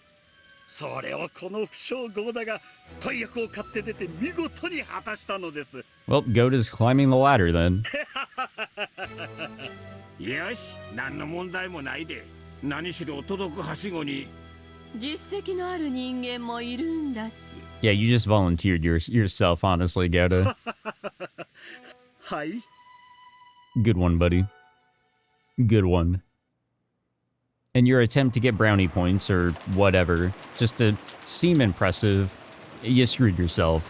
それをこの不祥ゴーダが大役を買って出て見事に果たしたのです。Well, Goda's climbing the ladder then. よし、何の問題もないで。何しろ届くはしごに実績のある人間もいるんだし。Yeah, you just volunteered yourself, honestly, Goda. はい。 Good one, buddy. Good one. In your attempt to get brownie points or whatever, just to seem impressive, you screwed yourself.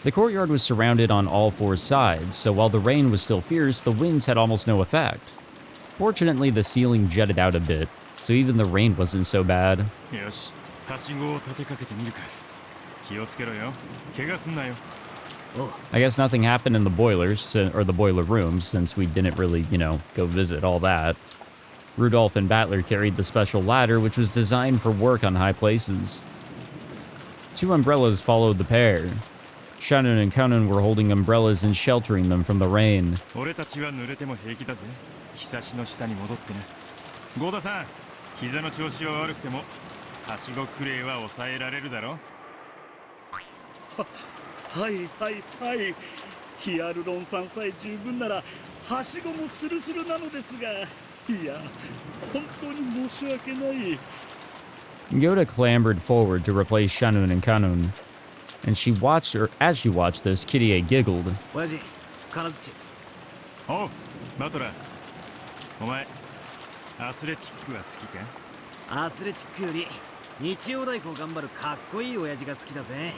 The courtyard was surrounded on all four sides, so while the rain was still fierce, the winds had almost no effect. Fortunately, the ceiling jutted out a bit, so even the rain wasn't so bad. よし、はしごを立てかけてみるか。気をつけろよ。怪我すんなよ。I guess nothing happened in the boilers, or the boiler rooms, since we didn't really, go visit all that. Rudolph and Battler carried the special ladder, which was designed for work on high places. 2 umbrellas followed the pair. Shannon and Conan were holding umbrellas and sheltering them from the rain. 俺たちは濡れても平気だぜ。ひさしの下に戻ってな。ゴーダさん、膝の調子は悪くても、はしごクレイは抑えられるだろ。はいはいはい。ヒアルロン酸さえ十分なら、はしごもスルスルなのですが、いや、本当に申し訳ない。Yoda clambered forward to replace Shannon and Kanun. And she watched, or as she watched this, Kirie giggled. 親父、金槌。おう、バトラー。お前、アスレチックは好きか？アスレチックより日曜大工頑張るかっこいい親父が好きだぜ。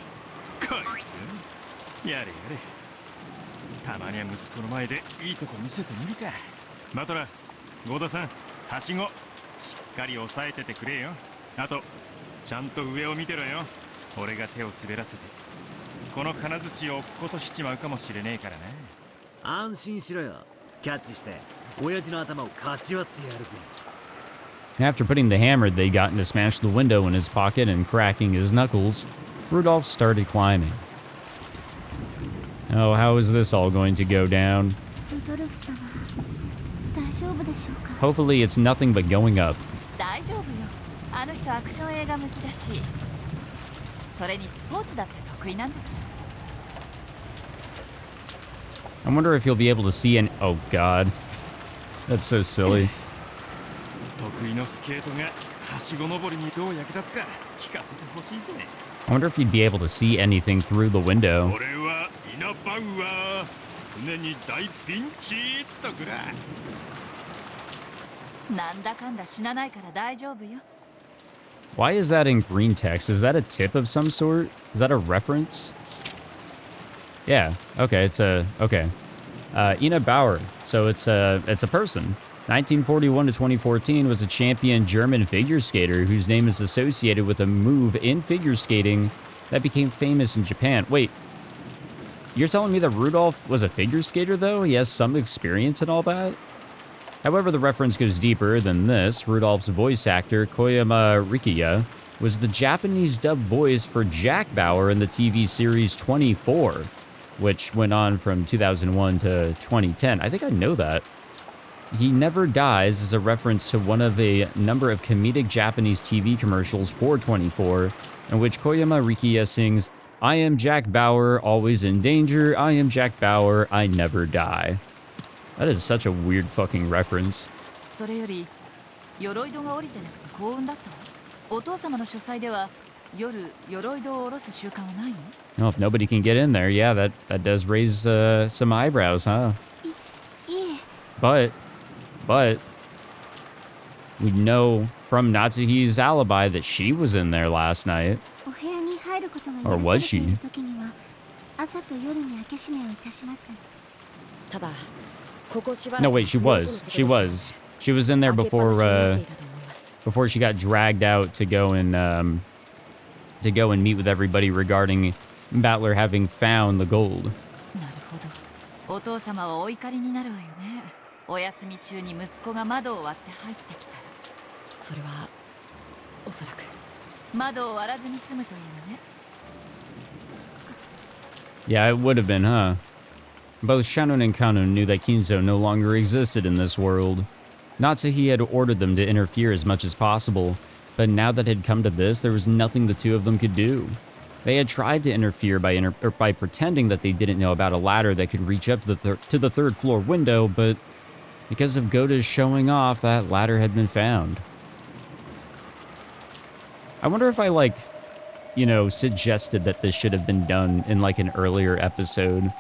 こいつやれやれ。たまには息子の前でいいとこ見せてみるか。バトラー、ゴーダさん、はしごしっかり押さえててくれよ。あとちゃんと上を見てろよ。俺が手を滑らせてこの金槌を落っことしちまうかもしれねえからな。安心しろよ。キャッチして親父の頭をかち割ってやるぜ。After putting the hammer they'd gotten to smash the window in his pocket and cracking his knuckles, Rudolph started climbing. Oh, how is this all going to go down? Hopefully it's nothing but going up. 大丈夫よ。あの人アクション映画向きだし、それにスポーツだって得意なんだから。 I wonder if he'll be able to see any. Oh God, that's so silly. 得意のスケートがはしご登りにどう役立つか聞かせてほしいぜ。I wonder if he'd be able to see anything through the window. 俺はイナバウアー、常に大ピンチとくら。なんだかんだ死なないから大丈夫よ。 Why is that in green text? Is that a tip of some sort? Is that a reference? Yeah. Okay. It's a okay. Ina Bauer. So it's a person. 1941 to 2014 was a champion German figure skater whose name is associated with a move in figure skating that became famous in Japan. Wait. You're telling me that Rudolph was a figure skater though? He has some experience and all that? However, the reference goes deeper than this. Rudolph's voice actor, Koyama Rikiya, was the Japanese dub voice for Jack Bauer in the TV series 24, which went on from 2001 to 2010. I think I know that. He Never Dies is a reference to one of a number of comedic Japanese TV commercials for 24, in which Koyama Rikiya sings, "I am Jack Bauer, always in danger. I am Jack Bauer, I never die." That is such a weird fucking reference. それより鎧戸が降りてなくて幸運だったわ。お父様の書斎では夜鎧戸を下ろす習慣はないの？ Well, if nobody can get in there, yeah, that does raise some eyebrows, huh? But we know from Natsuhi's alibi that she was in there last night. Or was she? ただ No, wait, she was. She was in there before she got dragged out to go and meet with everybody regarding Battler having found the gold. なるほど。お父様はお怒りになるわよね。お休み中に息子が窓を割って入ってきたら。それはおそらく窓を割らずに済むというのね。Yeah, it would have been, huh? Both Shannon and Kanun knew that Kinzo no longer existed in this world. Natsuhi had ordered them to interfere as much as possible, but now that it had come to this, there was nothing the two of them could do. They had tried to interfere by pretending that they didn't know about a ladder that could reach up to the third floor window, but because of Goda's showing off, that ladder had been found. I wonder if I, suggested that this should have been done in, an earlier episode.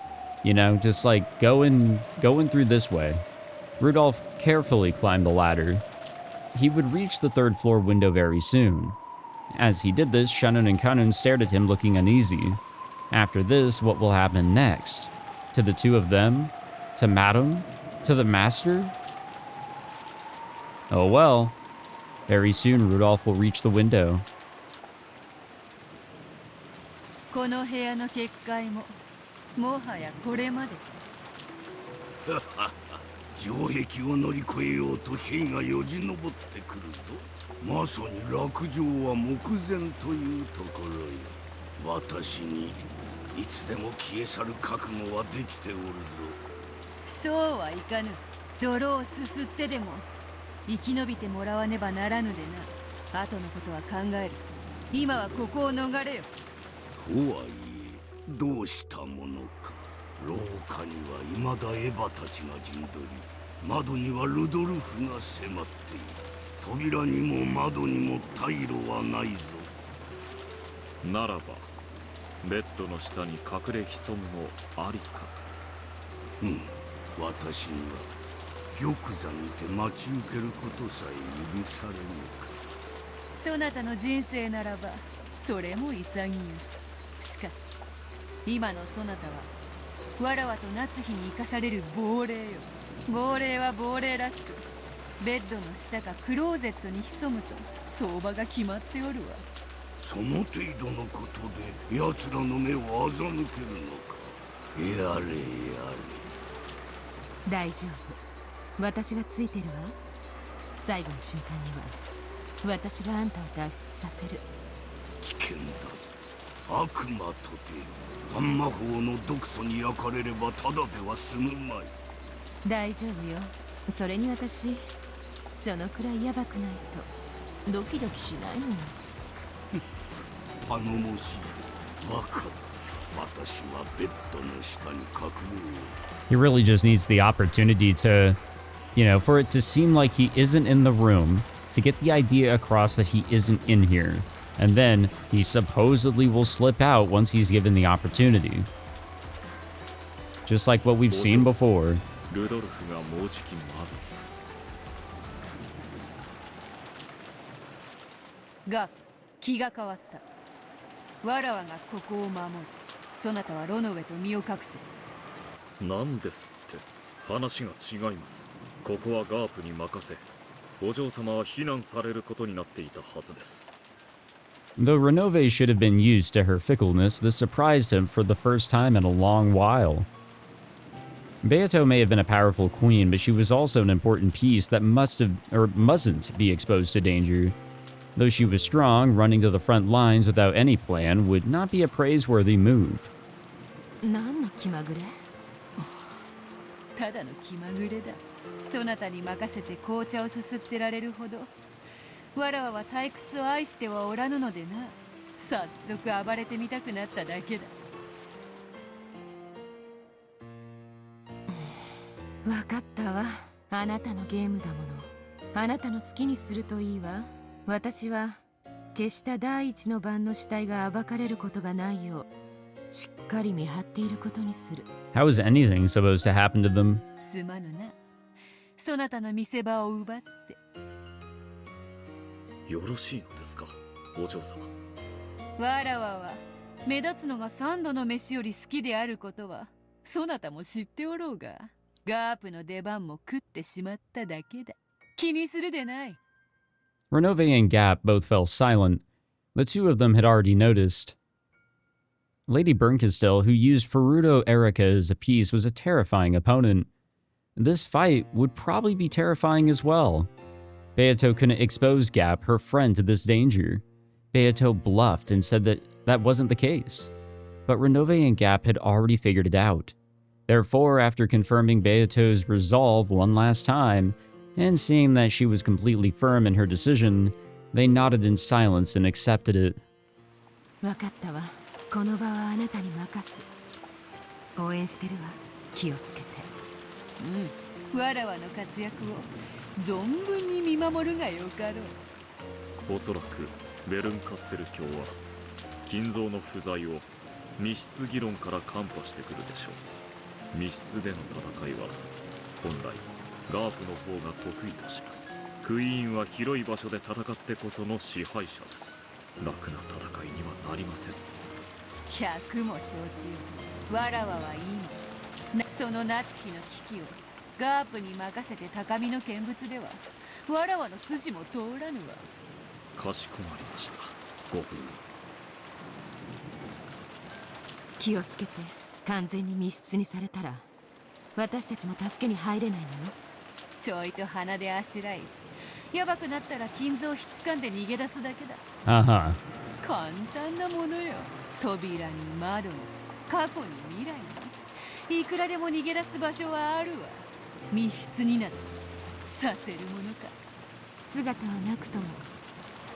Just, going through this way. Rudolph carefully climbed the ladder. He would reach the third floor window very soon. As he did this, Shannon and Kanun stared at him looking uneasy. After this, what will happen next? To the two of them? To Madam? To the Master? Oh well. Very soon, Rudolph will reach the window. この部屋の結界ももはやこれまで。城壁を乗り越えようと兵がよじ登ってくるぞ。まさに落城は目前というところよ。私にいつでも消え去る覚悟はできておるぞ。そうはいかぬ。泥をすすってでも生き延びてもらわねばならぬでな。後のことは考える。今はここを逃れよ。とはいえどうしたものか。廊下には未だエヴァたちが陣取り、窓にはルドルフが迫っている。扉にも窓にも退路はないぞ。ならばベッドの下に隠れ潜むもありか。私には玉座にて待ち受けることさえ許されぬか。そなたの人生ならばそれも潔し。しかし今のそなたはわらわと夏日に生かされる亡霊よ。亡霊は亡霊らしく、ベッドの下かクローゼットに潜むと相場が決まっておるわ。その程度のことで奴らの目を欺けるのか。やれやれ。大丈夫、私がついてるわ。最後の瞬間には私があんたを脱出させる。危険だぞ。悪魔とて半魔法の毒素に焼かれればただでは済むまい。大丈夫よ。それに私そのくらいヤバくないとドキドキしないのよ。頼もしい。わかった。私はベッドの下に隠れよう。He really just needs the opportunity to, for it to seem like he isn't in the room, to get the idea across that he isn't in here. And then he supposedly will slip out once he's given the opportunity. Just like what we've seen before. ルドルフがもうじき窓。が気が変わった。わらわがここを守る。そなたはロノウェと身を隠せ。なんですって話が違います。ここはガープに任せ、お嬢様は避難されることになっていたはずです。Though Renove should have been used to her fickleness, this surprised him for the first time in a long while. Beato may have been a powerful queen, but she was also an important piece that mustn't be exposed to danger. Though she was strong, running to the front lines without any plan would not be a praiseworthy move. 何の気まぐれ？ただの気まぐれだ。そなたに任せて紅茶をすすってられるほどわらわは退屈を愛してはおらぬのでな。早速暴れてみたくなっただけだ。わかったわ。あなたのゲームだもの。あなたの好きにするといいわ。私は決した第一の番の死体が暴かれることがないようしっかり見張っていることにする。 How is anything supposed to happen to them? すまぬな。そなたの見せ場を奪って。よろしいのですか、お嬢様。わらわは目立つのが三度の飯より好きであることはそなたも知っておろうが、ガープの出番も食ってしまっただけだ。気にするでない。Renove and Gap both fell silent. The two of them had already noticed. Lady Bernkastel, who used Furuto Erika as a piece, was a terrifying opponent. This fight would probably be terrifying as well. Beato couldn't expose Gap, her friend, to this danger. Beato bluffed and said that wasn't the case. But Renove and Gap had already figured it out. Therefore, after confirming Beato's resolve one last time, and seeing that she was completely firm in her decision, they nodded in silence and accepted it. わかったわ。この場はあなたに任す。応援してるわ。気をつけて。わらわの活躍を存分に見守るがよかろう。おそらくベルンカステル卿は金蔵の不在を密室議論からカンパしてくるでしょう。密室での戦いは本来ガープの方が得意とします。クイーンは広い場所で戦ってこその支配者です。楽な戦いにはなりませんぞ。百も承知よ。わらわはいいの。その夏日の危機をガープに任せて高みの見物ではわらわの筋も通らぬわ。かしこまりました、ご分。気をつけて。完全に密室にされたら私たちも助けに入れないのよ。ちょいと鼻であしらい、やばくなったら金蔵をひっつかんで逃げ出すだけだ。Uh-huh. 簡単なものよ。扉に窓に過去に未来に、いくらでも逃げ出す場所はあるわ。密室になってさせるものか。姿はなくとも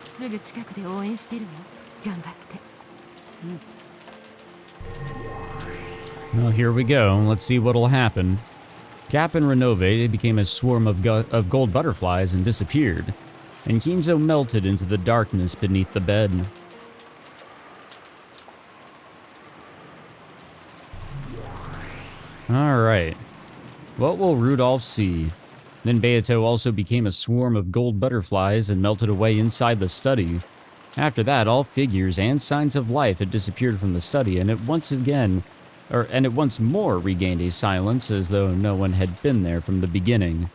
すぐ近くで応援してるわ。頑張って。Well, here we go. Let's see what'll happen. Captain Renove became a swarm of gold butterflies and disappeared, and Kinzo melted into the darkness beneath the bed. Alright. What will Rudolph see? Then Beato also became a swarm of gold butterflies and melted away inside the study. After that, all figures and signs of life had disappeared from the study, and it once more regained a silence as though no one had been there from the beginning.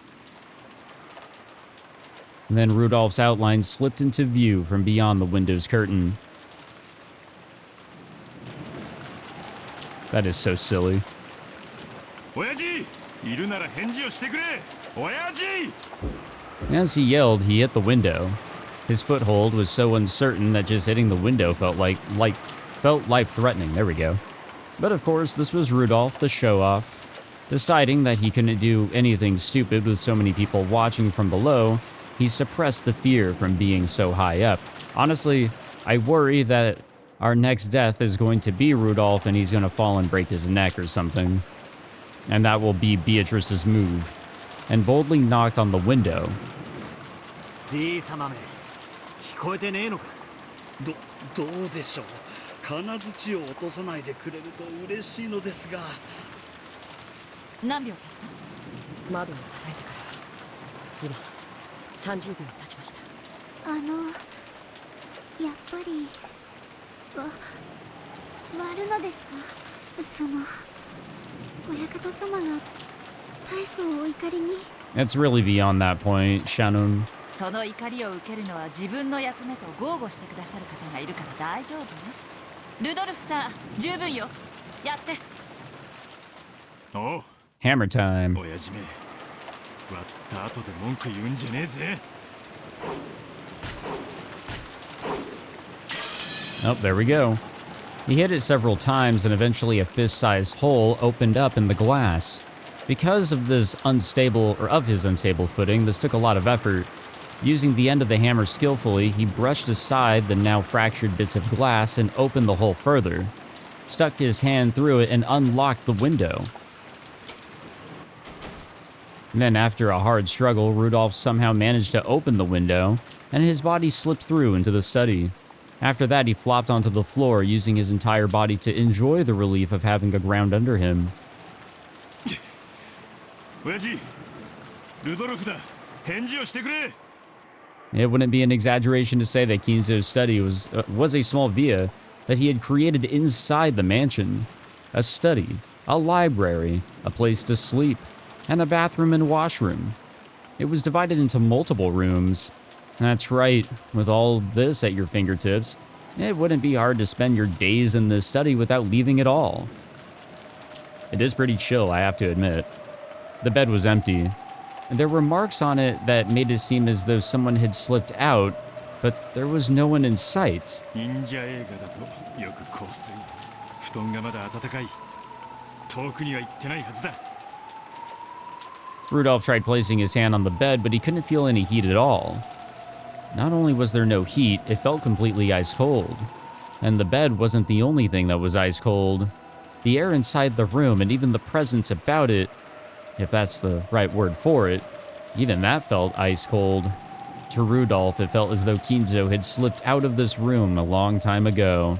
And then Rudolph's outline slipped into view from beyond the window's curtain. That is so silly. As he yelled, he hit the window. His foothold was so uncertain that just hitting the window felt life-threatening. There we go. But of course, this was Rudolph, the show-off. Deciding that he couldn't do anything stupid with so many people watching from below, he suppressed the fear from being so high up. Honestly, I worry that our next death is going to be Rudolph and he's going to fall and break his neck or something. And that will be Beatrice's move. And boldly knocked on the window. どうでしょう。金槌を落とさないでくれると嬉しいのですが。何秒経った？窓を叩いてから今30秒経ちました。やっぱり割るのですか？親方様が大層お怒りに。 It's really beyond that point, Shannon. その怒りを受けるのは自分の役目と豪語してくださる方がいるから大丈夫よ。ルドルフさん、十分よ。やって。おう。Hammer time. 親父め、割った後で文句言うんじゃねえぜ。Oh, there we go. He hit it several times and eventually a fist-sized hole opened up in the glass. Because of his unstable footing, this took a lot of effort. Using the end of the hammer skillfully, he brushed aside the now fractured bits of glass and opened the hole further. Stuck his hand through it and unlocked the window. And then after a hard struggle, Rudolph somehow managed to open the window, and his body slipped through into the study. After that, he flopped onto the floor, using his entire body to enjoy the relief of having a ground under him. It wouldn't be an exaggeration to say that Kinzo's study was a small villa that he had created inside the mansion. A study, a library, a place to sleep, and a bathroom and washroom. It was divided into multiple rooms. That's right, with all this at your fingertips, it wouldn't be hard to spend your days in this study without leaving it all. It is pretty chill, I have to admit. The bed was empty. There were marks on it that made it seem as though someone had slipped out, but there was no one in sight. Rudolph tried placing his hand on the bed, but he couldn't feel any heat at all. Not only was there no heat, it felt completely ice cold. And the bed wasn't the only thing that was ice cold. The air inside the room and even the presence about it, if that's the right word for it, even that felt ice cold. To Rudolph, it felt as though Kinzo had slipped out of this room a long time ago.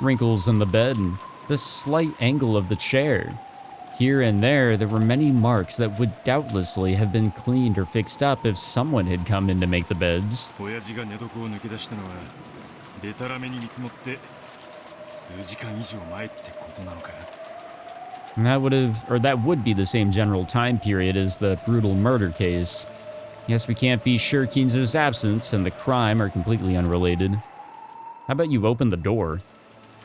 Wrinkles in the bed and the slight angle of the chair. Here and there were many marks that would doubtlessly have been cleaned or fixed up if someone had come in to make the beds. And that would be the same general time period as the brutal murder case. Guess we can't be sure Kinzo's absence and the crime are completely unrelated. How about you open the door?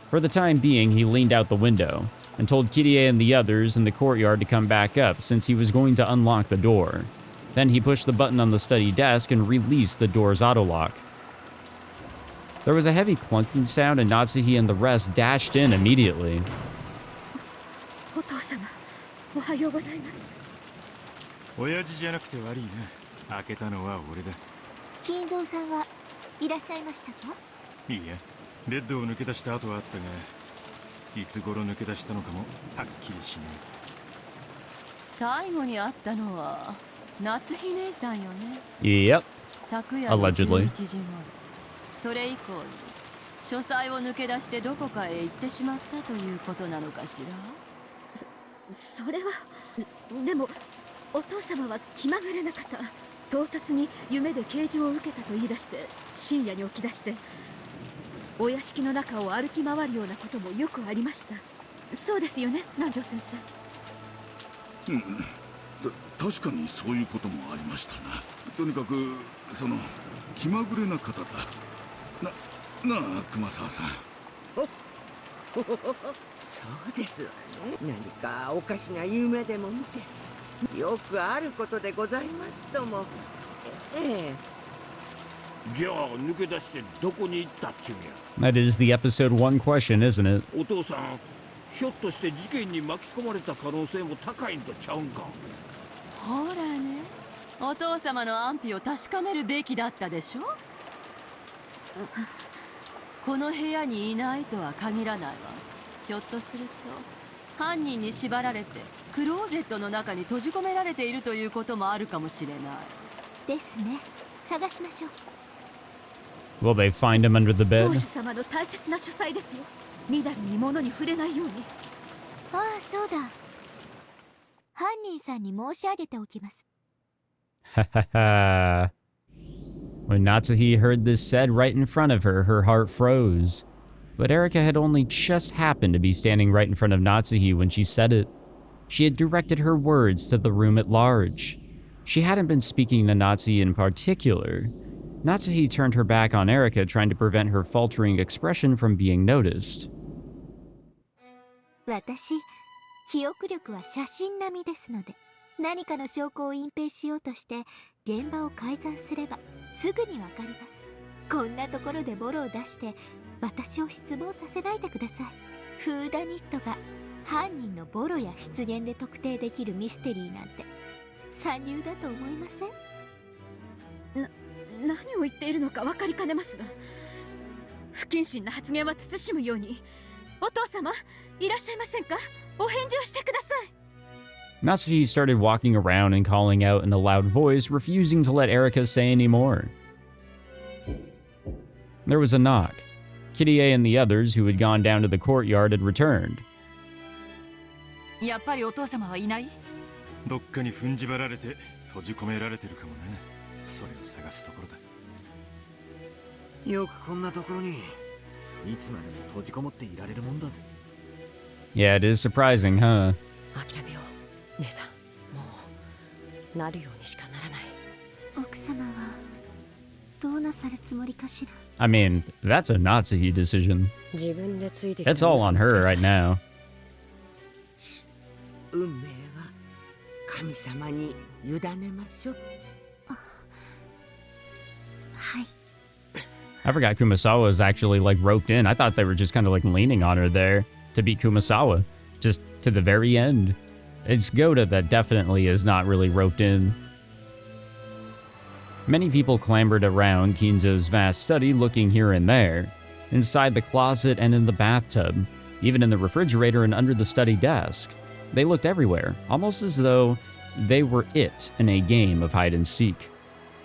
For the time being, he leaned out the window and told Kirie and the others in the courtyard to come back up since he was going to unlock the door. Then he pushed the button on the study desk and released the door's autolock. There was a heavy clunking sound and Natsuhi and the rest dashed in immediately. お父様、おはようございます。親父じゃなくて悪いな。開けたのは俺だ。金蔵さんはいらっしゃいましたか？いいや、ベッドを抜け出した後はあったが、いつ頃抜け出したのかもはっきりしない。最後に会ったのは夏日姉さんよね。Yep. 昨夜の Allegedly. 11時頃。それ以降に書斎を抜け出してどこかへ行ってしまったということなのかしら。それはでもお父様は気まぐれな方。唐突に夢で啓示を受けたと言い出して深夜に起き出してお屋敷の中を歩き回るようなこともよくありました。そうですよね、南條先生。確かにそういうこともありましたな。とにかくその気まぐれな方だ。なあ熊沢さん。そうですわね。何かおかしな夢でも見てよくあることでございますとも。ええ。じゃあ抜け出してどこに行ったっちゅうんや。 That is the episode 1 question, isn't it? お父さん、ひょっとして事件に巻き込まれた可能性も高いんとちゃうんか。ほらね、お父様の安否を確かめるべきだったでしょ。この部屋にいないとは限らないわ。ひょっとすると犯人に縛られてクローゼットの中に閉じ込められているということもあるかもしれない。ですね。探しましょう。Will they find him under the 当 bed? 主様の大切な書斎ですよ。みだりに物に触れないように。ああ、そうだ。犯人さんに申し上げておきます。 Hahaha. When Natsuhi heard this said right in front of her, her heart froze. But Erika had only just happened to be standing right in front of Natsuhi when she said it. She had directed her words to the room at large. She hadn't been speaking to Natsuhi in particular. Natsuhi turned her back on Erika, trying to prevent her faltering expression from being noticed. 私、記憶力は写真並みですので、何かの証拠を隠蔽しようとして現場を改ざんすればすぐにわかります。こんなところでボロを出して私を失望させないでください。フーダニットが犯人のボロや出現で特定できるミステリーなんて三流だと思いません？何を言っているのか分かりかねますが、不謹慎な発言は慎むように。お父様、いらっしゃいませんか？お返事をしてください。Natsuhi started walking around and calling out in a loud voice, refusing to let Erika say any more. There was a knock. Kirie and the others, who had gone down to the courtyard, had returned. やっぱりお父様はいない？どっかに踏んじばられて閉じ込められてるかもな。それを探すところだ。よくこんなところにいつまでも閉じこもっていられるもんだぜ。 Yeah, it is surprising, huh? 諦めよう、姉さん。もうなるようにしかならない。奥様はどうなさるつもりかしら。 I mean, that's a Natsuhi decision. 自分でついてきた。 It's all on her right now. 運命は神様に委ねましょう。はい。I forgot Kumasawa is actually like roped in. I thought they were just kind of like leaning on her there to beat Kumasawa, just to the very end. It's Goda that definitely is not really roped in. Many people clambered around Kinzo's vast study, looking here and there, inside the closet and in the bathtub, even in the refrigerator and under the study desk. They looked everywhere, almost as though they were it in a game of hide and seek.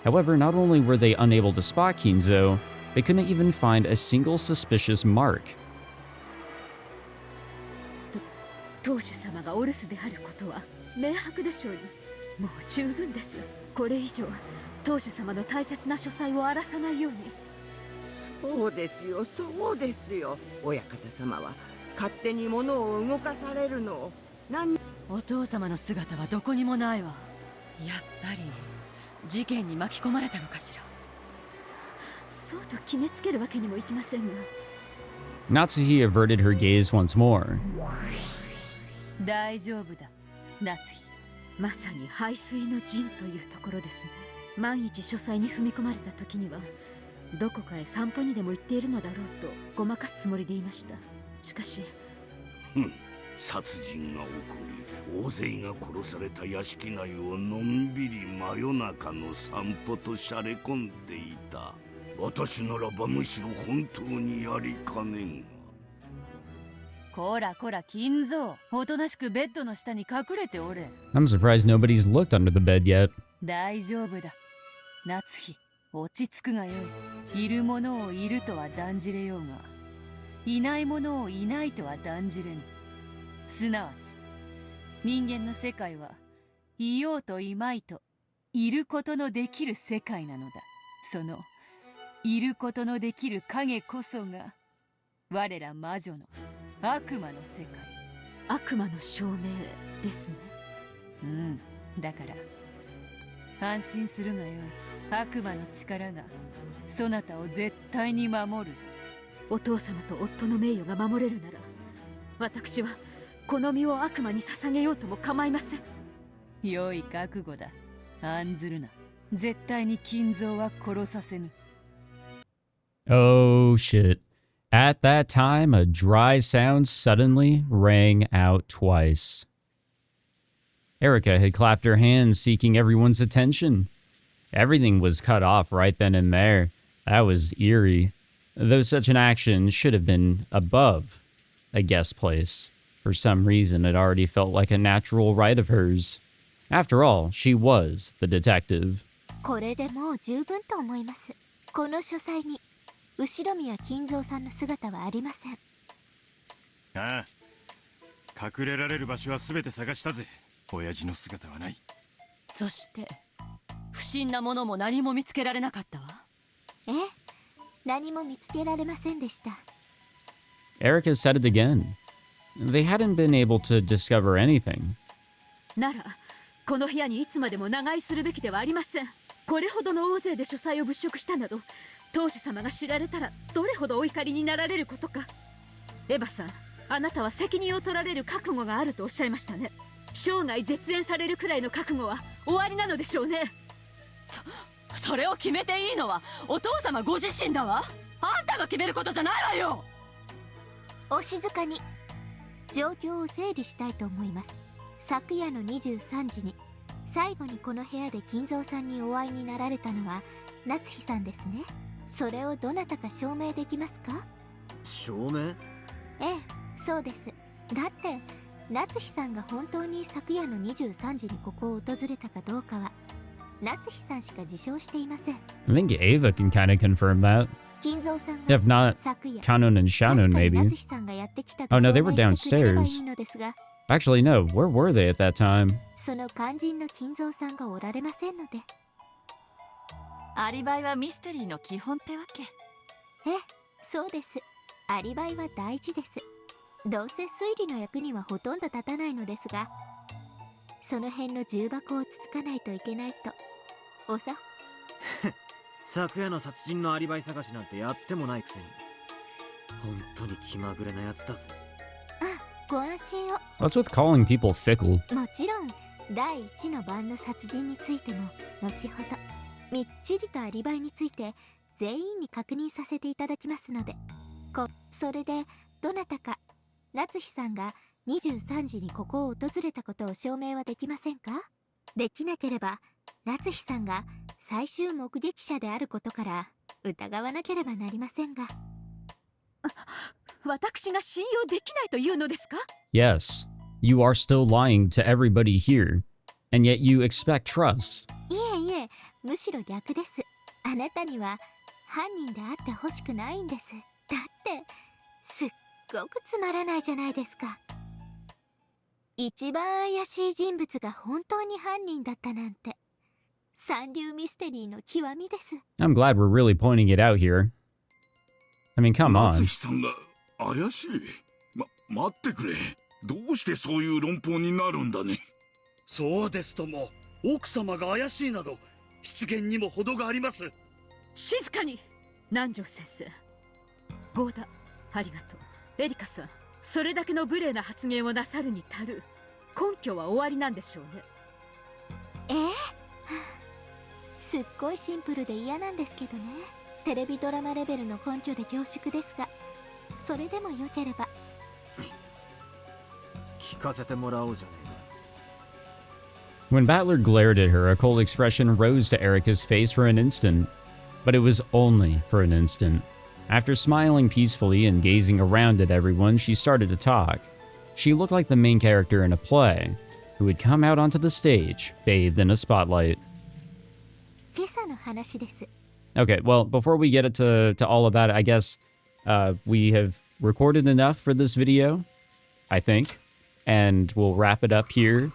However, not only were they unable to spot Kinzo, they couldn't even find a single suspicious mark. 当主様がお留守であることは明白でしょうに。もう十分です。これ以上当主様の大切な書斎を荒らさないように。そうですよ、そうですよ。親方様は勝手に物を動かされるのを何。お父様の姿はどこにもないわ。やっぱり事件に巻き込まれたのかしら。そうと決めつけるわけにもいきませんが。Natsuhi averted her gaze once more. 大丈夫だ、夏日。まさに排水の陣というところですね。万一書斎に踏み込まれた時にはどこかへ散歩にでも行っているのだろうとごまかすつもりでいました。しかし殺人が起こり大勢が殺された屋敷内をのんびり真夜中の散歩としゃれ込んでいた。私ならばむしろ本当にやりかねんが。こらこら、金蔵、おとなしくベッドの下に隠れておれ。 I'm surprised nobody's looked under the bed yet. 大丈夫だ、夏日。落ち着くがよい。いるものをいるとは断じれようが、いないものをいないとは断じれぬ。すなわち人間の世界はいようといまいといることのできる世界なのだ。そのいることのできる影こそが我ら魔女の悪魔の世界。悪魔の証明ですね。だから安心するがよい。悪魔の力がそなたを絶対に守るぞ。お父様と夫の名誉が守れるなら、私はこの身を悪魔に捧げようとも構いません。良い覚悟だ。案ずるな。絶対に金蔵は殺させぬ。Oh shit. At that time, a dry sound suddenly rang out twice. Erica had clapped her hands, seeking everyone's attention. Everything was cut off right then and there. That was eerie. Though such an action should have been above a guest place. For some reason, it already felt like a natural right of hers. After all, she was the detective. これでもう十分と思います。この書斎に後宮金蔵さんの姿はありません。ああ、隠れられる場所は全て探したぜ。親父の姿はない。そして不審なものも何も見つけられなかったわ。ええ、何も見つけられませんでした。 Erica said it again. They hadn't been able to discover anything. ならこの部屋にいつまでも長居するべきではありません。これほどの大勢で書斎を物色したなど、当主様が知られたらどれほどお怒りになられることか。エヴァさん、あなたは責任を取られる覚悟があるとおっしゃいましたね。生涯絶縁されるくらいの覚悟は終わりなのでしょうね。それを決めていいのはお父様ご自身だわ。あんたが決めることじゃないわよ。お静かに。状況を整理したいと思います。昨夜の23時に最後にこの部屋で金蔵さんにお会いになられたのは夏日さんですね。それをどなたか証明できますか？証明？ええ、そうです。だって夏日さんが本当に昨夜の23時にここを訪れたかどうかは夏日さんしか自称していません。I think Ava can kind of confirm that. 金蔵さんが If not, 昨夜 Kanon and Shannon 確かに maybe. 夏日さんがやってきたと Oh 証 no, they 明 were してくれればい downstairs. いのですが、 Actually, no. Where were they at that time? その肝心の金蔵さんがおられませんので。アリバイはミステリーの基本ってわけ。ええ、そうです。アリバイは大事です。どうせ推理の役にはほとんど立たないのですが、その辺の重箱をつつかないといけないと。おさ昨夜の殺人のアリバイ探しなんてやってもないくせに。本当に気まぐれなやつだぜ。あ、ご安心を。 What's with calling people fickle? もちろん第一の番の殺人についても後ほどみっちりとアリバイについて全員に確認させていただきますので。それでどなたか夏日さんが23時にここを訪れたことを証明はできませんか？できなければ夏日さんが最終目撃者であることから疑わなければなりませんが。私が信用できないというのですか？ Yes. You are still lying to everybody here. And yet you expect trust. いえいえ、むしろ逆です。あなたには犯人であってほしくないんです。だってすっごくつまらないじゃないですか。一番怪しい人物が本当に犯人だったなんて三流ミステリーの極みです。 I'm glad we're really pointing it out here. I mean, come on. 夏日さんが怪しい。待ってくれ。どうしてそういう論法になるんだね。そうですとも、奥様が怪しいなど失言にも程があります。静かに。南條先生、ゴーダ、ありがとう。エリカさん、それだけの無礼な発言をなさるに足る根拠は終わりなんでしょうね。すっごいシンプルで嫌なんですけどね。テレビドラマレベルの根拠で恐縮ですが、それでもよければ聞かせてもらおうじゃねえか。 When Battler glared at her, a cold expression rose to Erica's face for an instant. But it was only for an instant. After smiling peacefully and gazing around at everyone, she started to talk. She looked like the main character in a play, who had come out onto the stage, bathed in a spotlight. 今朝の話です。 Okay, well, before we get to all of that, I guess we have recorded enough for this video, I think. And we'll wrap it up here.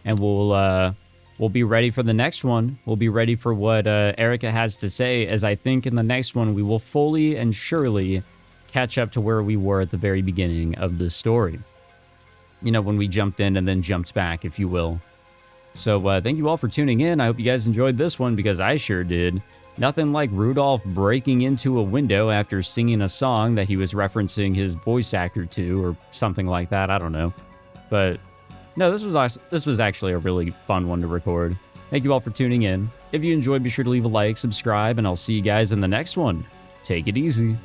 And we'll be ready for the next one. We'll be ready for what Erica has to say, as I think in the next one we will fully and surely catch up to where we were at the very beginning of this story. You know, when we jumped in and then jumped back, if you will. So thank you all for tuning in. I hope you guys enjoyed this one, because I sure did. Nothing like Rudolph breaking into a window after singing a song that he was referencing his voice actor to, or something like that. I don't know. But no, this was actually a really fun one to record. Thank you all for tuning in. If you enjoyed, be sure to leave a like, subscribe, and I'll see you guys in the next one. Take it easy.